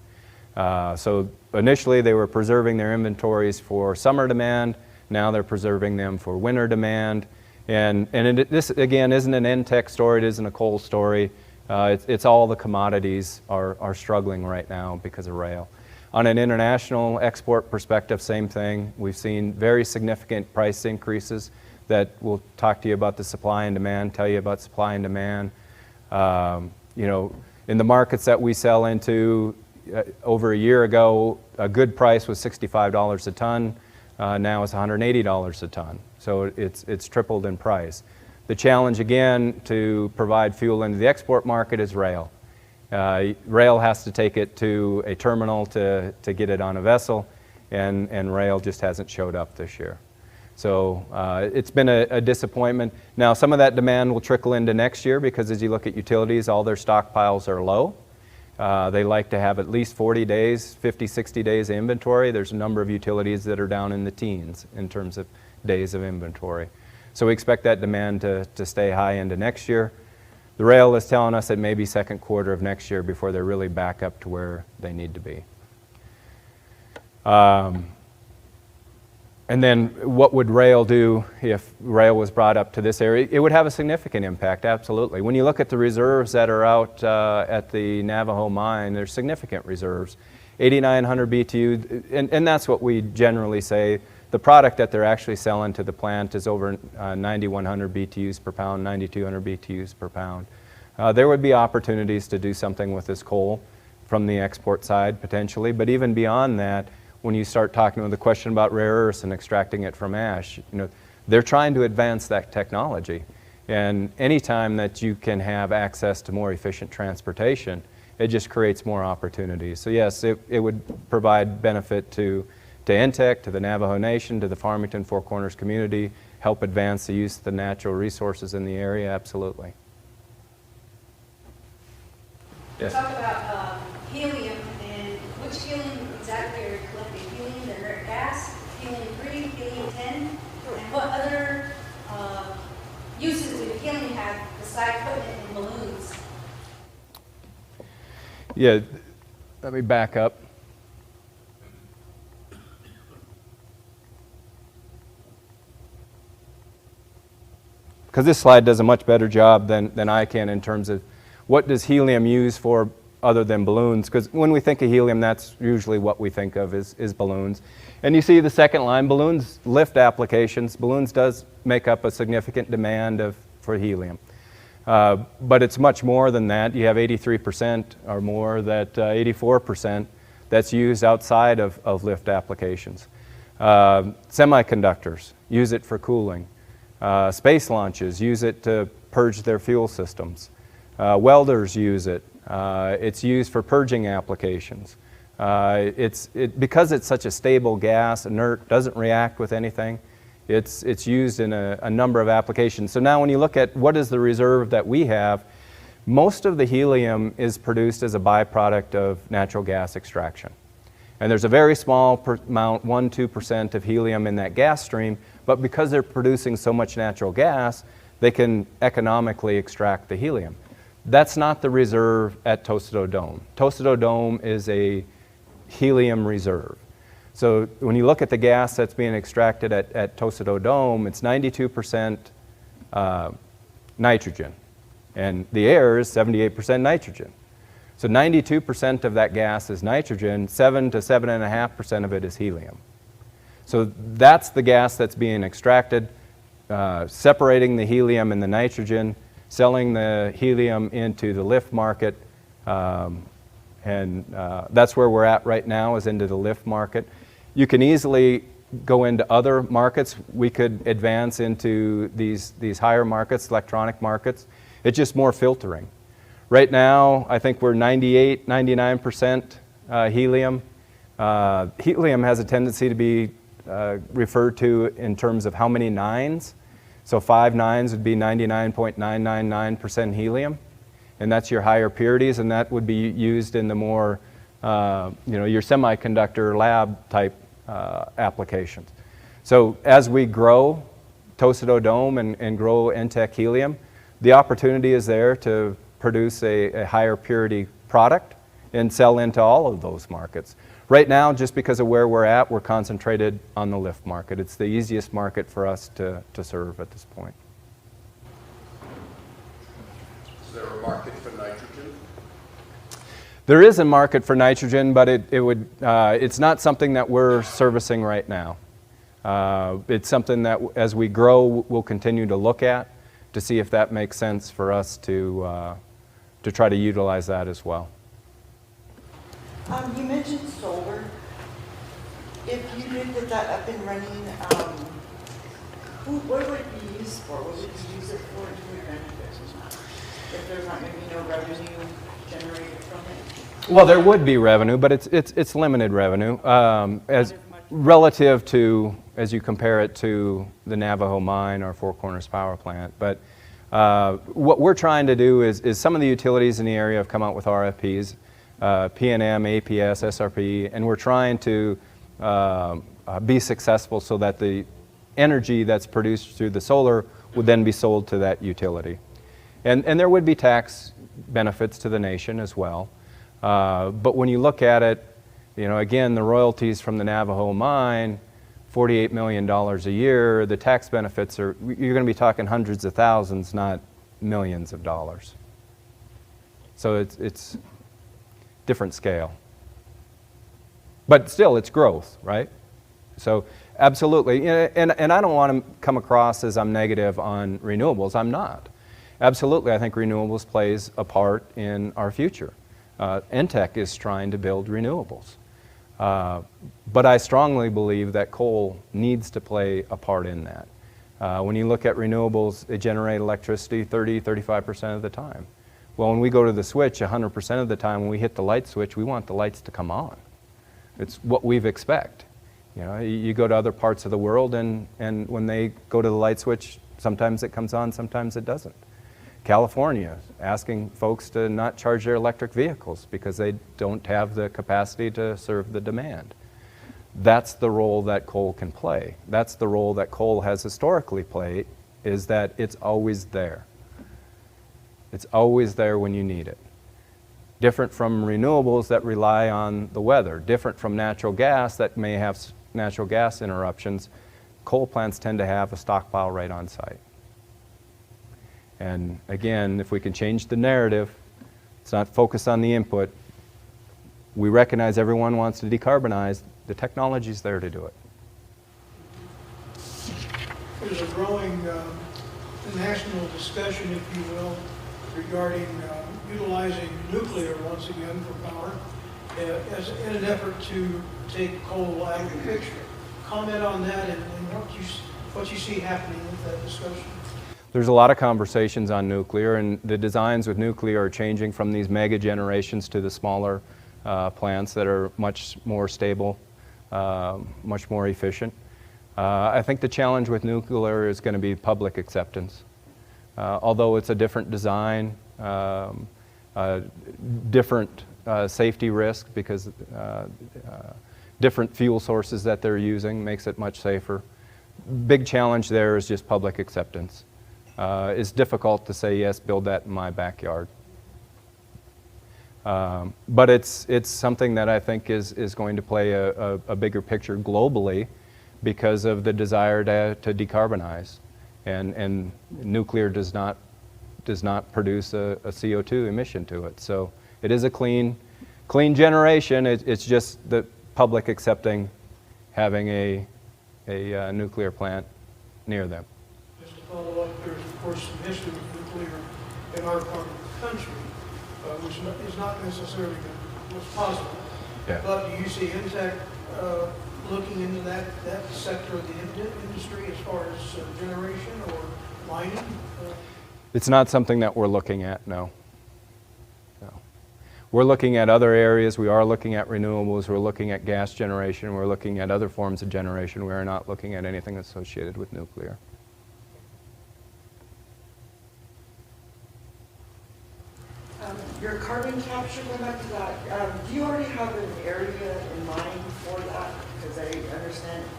So initially they were preserving their inventories for summer demand. Now they're preserving them for winter demand. And this, again, isn't an NTEC story. It isn't a coal story. It's all the commodities are struggling right now because of rail. On an international export perspective, same thing. We've seen very significant price increases that we'll talk to you about the supply and demand, tell you about supply and demand. In the markets that we sell into, over a year ago, a good price was $65 a ton. Now it's $180 a ton. So it's tripled in price. The challenge, again, to provide fuel into the export market is rail. Rail has to take it to a terminal to get it on a vessel, and rail just hasn't showed up this year. So it's been a disappointment. Now, some of that demand will trickle into next year because as you look at utilities, all their stockpiles are low. They like to have at least 40 days, 50, 60 days of inventory. There's a number of utilities that are down in the teens in terms of days of inventory. So we expect that demand to stay high into next year. The rail is telling us it may be second quarter of next year before they're really back up to where they need to be. And then what would rail do if rail was brought up to this area? It would have a significant impact, absolutely. When you look at the reserves that are out at the Navajo mine, there's significant reserves. 8,900 BTU, and that's what we generally say. The product that they're actually selling to the plant is over 9,100 BTUs per pound, 9,200 BTUs per pound. There would be opportunities to do something with this coal from the export side, potentially, but even beyond that, when you start talking with the question about rare earths and extracting it from ash, they're trying to advance that technology. And anytime that you can have access to more efficient transportation, it just creates more opportunities. So yes, it would provide benefit to NTEC, to the Navajo Nation, to the Farmington Four Corners community, help advance the use of the natural resources in the area, absolutely. Yes? Talk about helium and which helium exactly are you collecting? Helium, the rare gas, helium-3, helium-10, and what other uses do helium have besides putting it in balloons? Yeah, let me back up. Because this slide does a much better job than I can in terms of what does helium use for other than balloons, because when we think of helium, that's usually what we think of is balloons. And you see the second line, balloons lift applications. Balloons does make up a significant demand for helium. But it's much more than that. You have 83% or more, that 84% that's used outside of lift applications. Semiconductors use it for cooling. Space launches use it to purge their fuel systems. Welders use it. It's used for purging applications. Because it's such a stable gas, inert, doesn't react with anything, it's used in a number of applications. So now when you look at what is the reserve that we have, most of the helium is produced as a byproduct of natural gas extraction. And there's a very small amount, 1-2% of helium in that gas stream, but because they're producing so much natural gas, they can economically extract the helium. That's not the reserve at Tostido Dome. Tostido Dome is a helium reserve. So when you look at the gas that's being extracted at Tostido Dome, it's 92% nitrogen, and the air is 78% nitrogen. So 92% of that gas is nitrogen, 7 to 7.5% of it is helium. So that's the gas that's being extracted, separating the helium and the nitrogen, selling the helium into the lift market, and that's where we're at right now, is into the lift market. You can easily go into other markets. We could advance into these higher markets, electronic markets. It's just more filtering. Right now, I think we're 98, 99% helium. Helium has a tendency to be referred to in terms of how many nines. So 5 nines would be 99.999% helium, and that's your higher purities, and that would be used in the more, your semiconductor lab type applications. So as we grow Tostido Dome and grow NTEC Helium, the opportunity is there to produce a higher purity product and sell into all of those markets. Right now, just because of where we're at, we're concentrated on the lift market. It's the easiest market for us to serve at this point. Is there a market for nitrogen? There is a market for nitrogen, but it's not something that we're servicing right now. It's something that as we grow, we'll continue to look at to see if that makes sense for us to try to utilize that as well. You mentioned solar. If you did get that up and running, what would it be used for? What would you use it for to your benefit? If there's not going to be no revenue generated from it? Well, there would be revenue, but it's limited revenue as relative to, as you compare it to the Navajo mine or Four Corners power plant. But what we're trying to do is some of the utilities in the area have come out with RFPs. PNM, APS, SRP, and we're trying to be successful so that the energy that's produced through the solar would then be sold to that utility. And there would be tax benefits to the nation as well. But when you look at it, again, the royalties from the Navajo mine, $48 million a year, the tax benefits you're going to be talking hundreds of thousands, not millions of dollars. So it's different scale. But still, it's growth, right? So absolutely, and I don't want to come across as I'm negative on renewables. I'm not. Absolutely, I think renewables plays a part in our future. NTEC is trying to build renewables. But I strongly believe that coal needs to play a part in that. When you look at renewables, they generate electricity 30-35% of the time. Well, when we go to the switch, 100% of the time when we hit the light switch, we want the lights to come on. It's what we expect. You go to other parts of the world and when they go to the light switch, sometimes it comes on, sometimes it doesn't. California asking folks to not charge their electric vehicles because they don't have the capacity to serve the demand. That's the role that coal can play. That's the role that coal has historically played, is that it's always there. It's always there when you need it. Different from renewables that rely on the weather, different from natural gas that may have natural gas interruptions. Coal plants tend to have a stockpile right on site. And again, if we can change the narrative, it's not focused on the input. We recognize everyone wants to decarbonize. The technology's there to do it. There's a growing national discussion, if you will, regarding utilizing nuclear once again for power as in an effort to take coal out of the picture. Comment on that and what you see happening with that discussion. There's a lot of conversations on nuclear, and the designs with nuclear are changing from these mega generations to the smaller plants that are much more stable, much more efficient. I think the challenge with nuclear is going to be public acceptance. Although it's a different design, different safety risk because different fuel sources that they're using makes it much safer. Big challenge there is just public acceptance. It's difficult to say, yes, build that in my backyard. But it's something that I think is going to play a bigger picture globally because of the desire to decarbonize. And nuclear does not produce a CO2 emission to it. So it is a clean generation. It's just the public accepting having a nuclear plant near them. Just to follow up, there's of course some history with nuclear in our part of the country, which is not necessarily what's positive. Yeah. But do you see NTEC looking into that sector of the industry as far as generation or mining? It's not something that we're looking at, no. We're looking at other areas. We are looking at renewables. We're looking at gas generation. We're looking at other forms of generation. We are not looking at anything associated with nuclear. Your carbon capture, going back to that, do you already have an area in mind for that? Because I understand it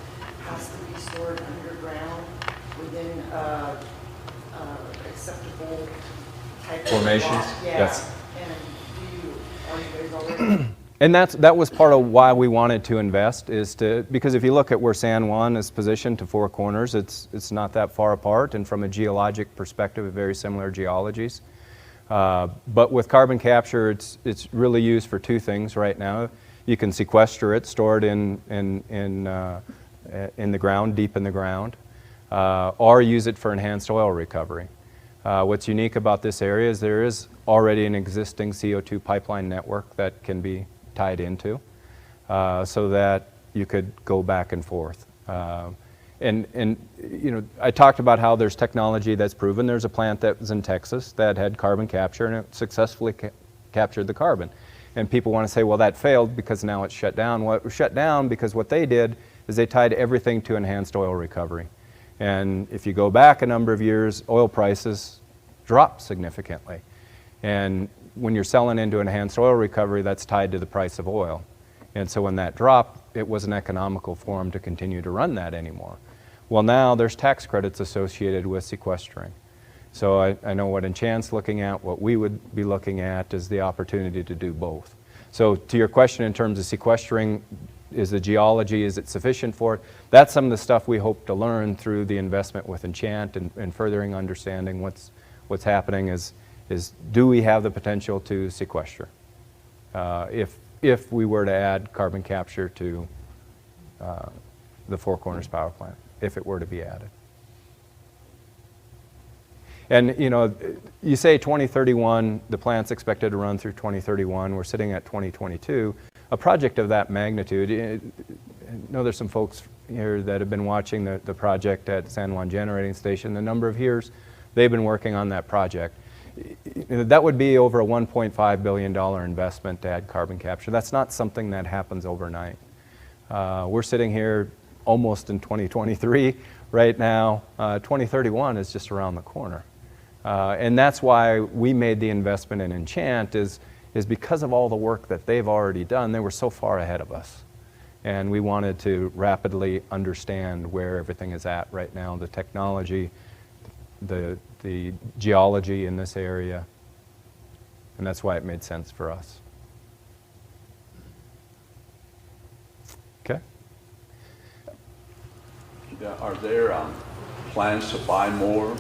has to be stored underground within acceptable type of Formations? rock. Yeah. Yes. And are you guys already? And that was part of why we wanted to invest, because if you look at where San Juan is positioned to Four Corners, it's not that far apart, and from a geologic perspective, very similar geologies. But with carbon capture, it's really used for two things right now. You can sequester it, store it in the ground, deep in the ground, or use it for enhanced oil recovery. What's unique about this area is there is already an existing CO2 pipeline network that can be tied into, so that you could go back and forth. And you know, I talked about how there's technology that's proven. There's a plant that was in Texas that had carbon capture, and it successfully captured the carbon. And people want to say, well, that failed because now it's shut down. Well, it was shut down because what they did is they tied everything to enhanced oil recovery. And if you go back a number of years, oil prices dropped significantly. And when you're selling into enhanced oil recovery, that's tied to the price of oil. And so when that dropped, it wasn't economical for them to continue to run that anymore. Well, now there's tax credits associated with sequestering. So I know what Enchant's looking at, what we would be looking at is the opportunity to do both. So to your question in terms of sequestering, is the geology, is it sufficient for it? That's some of the stuff we hope to learn through the investment with Enchant and furthering understanding what's happening is do we have the potential to sequester? If we were to add carbon capture to the Four Corners power plant, if it were to be added. And you know, you say 2031, the plant's expected to run through 2031, we're sitting at 2022. A project of that magnitude, I know there's some folks here that have been watching the project at San Juan Generating Station, the number of years they've been working on that project. That would be over a $1.5 billion investment to add carbon capture. That's not something that happens overnight. We're sitting here almost in 2023 right now. 2031 is just around the corner. And that's why we made the investment in Enchant is because of all the work that they've already done. They were so far ahead of us. And we wanted to rapidly understand where everything is at right now, the technology, the geology in this area. And that's why it made sense for us. Okay. Are there plans to buy more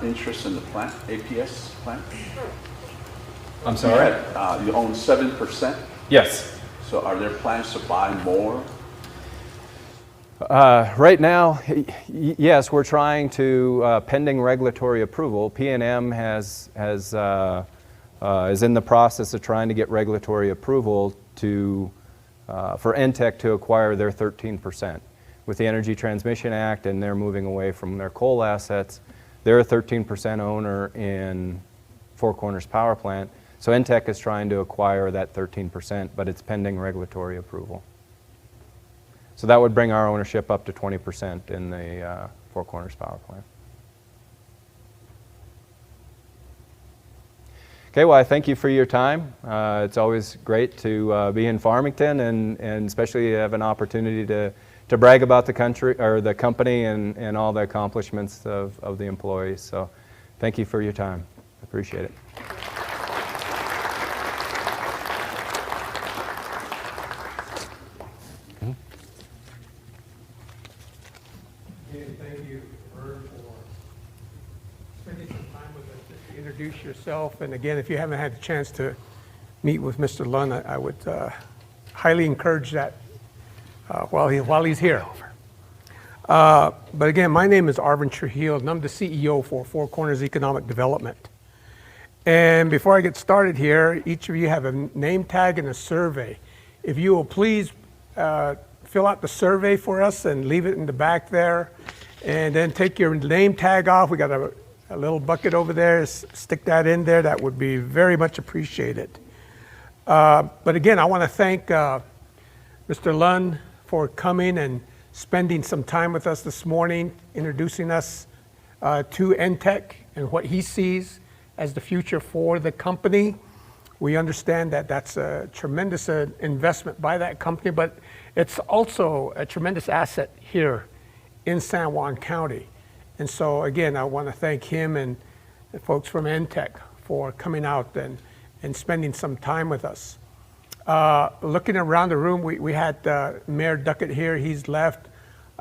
interest in the plant, APS plant? I'm sorry? You own 7%? Yes. So are there plans to buy more? Right now, yes, we're trying to, pending regulatory approval, P&M is in the process of trying to get regulatory approval for NTEC to acquire their 13%. With the Energy Transmission Act, and they're moving away from their coal assets, they're a 13% owner in Four Corners Power Plant. So NTEC is trying to acquire that 13%, but it's pending regulatory approval. So that would bring our ownership up to 20% in the Four Corners Power Plant. Okay, well, I thank you for your time. It's always great to be in Farmington, and especially have an opportunity to brag about the country or the company and all the accomplishments of the employees. So thank you for your time. I appreciate it. Thank you, Vern, for spending some time with us. Just to introduce yourself, and again, if you haven't had the chance to meet with Mr. Lund, I would highly encourage that while he's here. But again, my name is Arvin Trujillo, and I'm the CEO for Four Corners Economic Development. And before I get started here, each of you have a name tag and a survey. If you will please fill out the survey for us and leave it in the back there, and then take your name tag off. We got a little bucket over there. Stick that in there. That would be very much appreciated. But again, I want to thank Mr. Lund for coming and spending some time with us this morning, introducing us to NTEC and what he sees as the future for the company. We understand that that's a tremendous investment by that company, but it's also a tremendous asset here in San Juan County. And so again, I want to thank him and the folks from NTEC for coming out and spending some time with us. Looking around the room, we had Mayor Duckett here, he's left.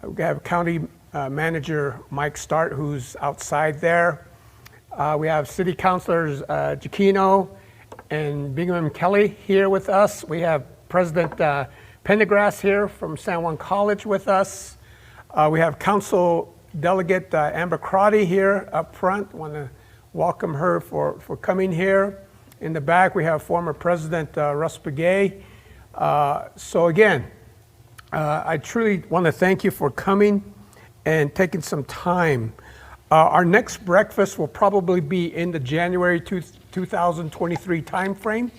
We have County Manager Mike Start, who's outside there. We have City Councilors Giacchino and Bingham Kelly here with us. We have President Pendergrass here from San Juan College with us. We have Council Delegate Amber Crotty here up front. Want to welcome her for coming here. In the back, we have former President Russ Begay. So again, I truly want to thank you for coming and taking some time. Our next breakfast will probably be in the January 2023 timeframe.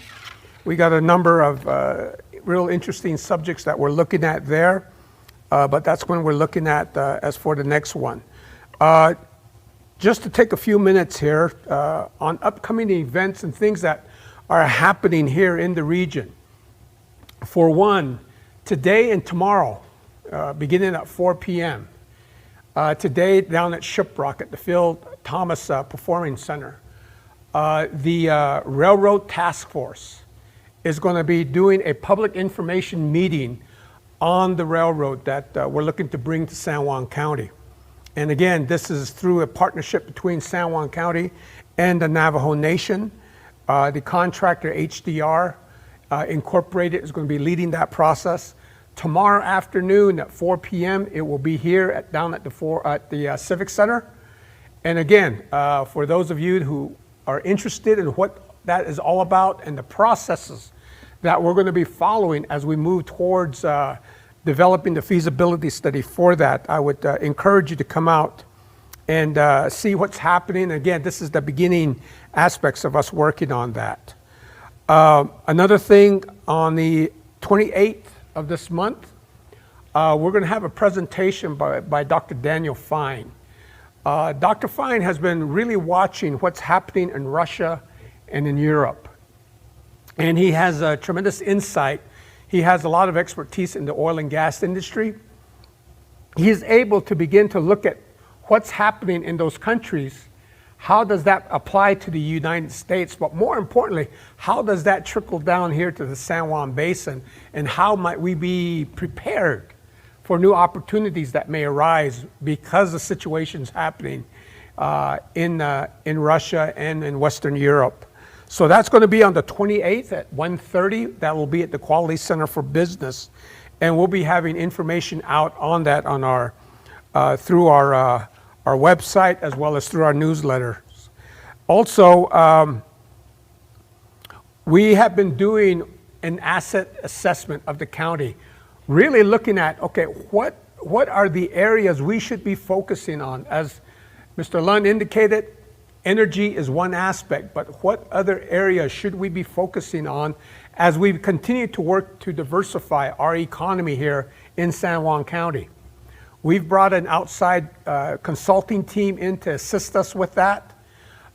We got a number of real interesting subjects that we're looking at there, but that's when we're looking at as for the next one. Just to take a few minutes here on upcoming events and things that are happening here in the region. For one, today and tomorrow, beginning at 4 p.m., today down at Shiprock at the Phil Thomas Performing Center, the Railroad Task Force is going to be doing a public information meeting on the railroad that we're looking to bring to San Juan County. And again, this is through a partnership between San Juan County and the Navajo Nation. The contractor HDR Incorporated is going to be leading that process. Tomorrow afternoon at 4 p.m., it will be here down at the Civic Center. And again, for those of you who are interested in what that is all about and the processes that we're going to be following as we move towards developing the feasibility study for that, I would encourage you to come out and see what's happening. Again, this is the beginning aspects of us working on that. Another thing, on the 28th of this month, we're going to have a presentation by Dr. Daniel Fine. Dr. Fine has been really watching what's happening in Russia and in Europe. And he has a tremendous insight. He has a lot of expertise in the oil and gas industry. He is able to begin to look at what's happening in those countries. How does that apply to the United States? But more importantly, how does that trickle down here to the San Juan Basin? And how might we be prepared for new opportunities that may arise because of situations happening in Russia and in Western Europe? So that's going to be on the 28th at 1:30. That will be at the Quality Center for Business. and we'll be having information out on that on our through our website as well as through our newsletters. Also, we have been doing an asset assessment of the county, really looking at, okay, what are the areas we should be focusing on? As Mr. Lund indicated, energy is one aspect, but what other areas should we be focusing on as we continue to work to diversify our economy here in San Juan County? We've brought an outside consulting team in to assist us with that.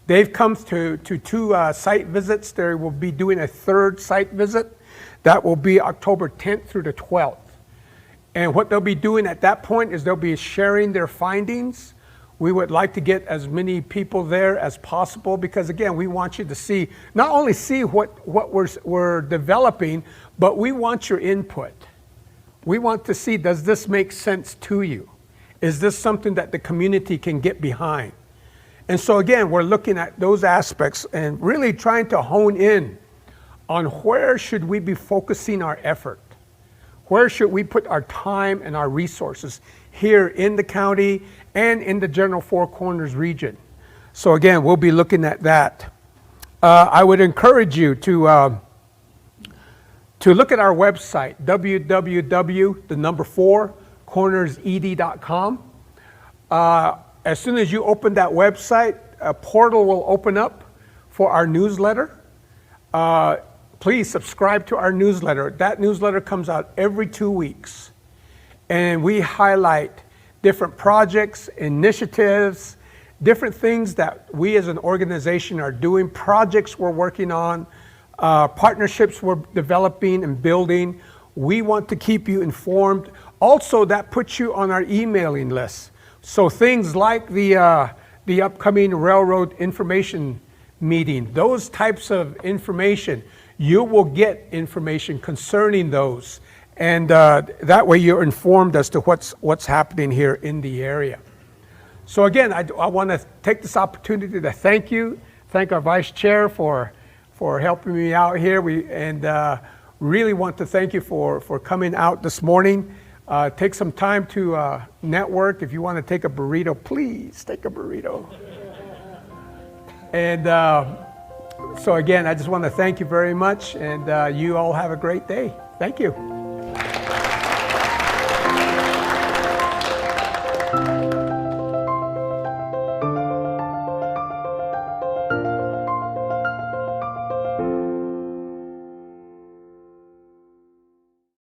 They've come to 2 site visits. They will be doing a 3rd site visit. That will be October 10th through the 12th. And what they'll be doing at that point is they'll be sharing their findings. We would like to get as many people there as possible because, again, we want you to see, not only see what we're developing, but we want your input. We want to see, does this make sense to you? Is this something that the community can get behind? And so, again, we're looking at those aspects and really trying to hone in on where should we be focusing our effort? Where should we put our time and our resources here in the county and in the General Four Corners region? So again, we'll be looking at that. I would encourage you to look at our website, www.cornersed.com. As soon as you open that website, a portal will open up for our newsletter. Please subscribe to our newsletter. That newsletter comes out every 2 weeks. And we highlight different projects, initiatives, different things that we as an organization are doing, projects we're working on, partnerships we're developing and building. We want to keep you informed. Also, that puts you on our emailing list. So things like the upcoming railroad information meeting, those types of information, you will get information concerning those. And that way you're informed as to what's happening here in the area. So again, I want to take this opportunity to thank our Vice Chair for helping me out here. Really want to thank you for coming out this morning. Take some time to network. If you want to take a burrito, please take a burrito. And so again, I just want to thank you very much, and you all have a great day. Thank you.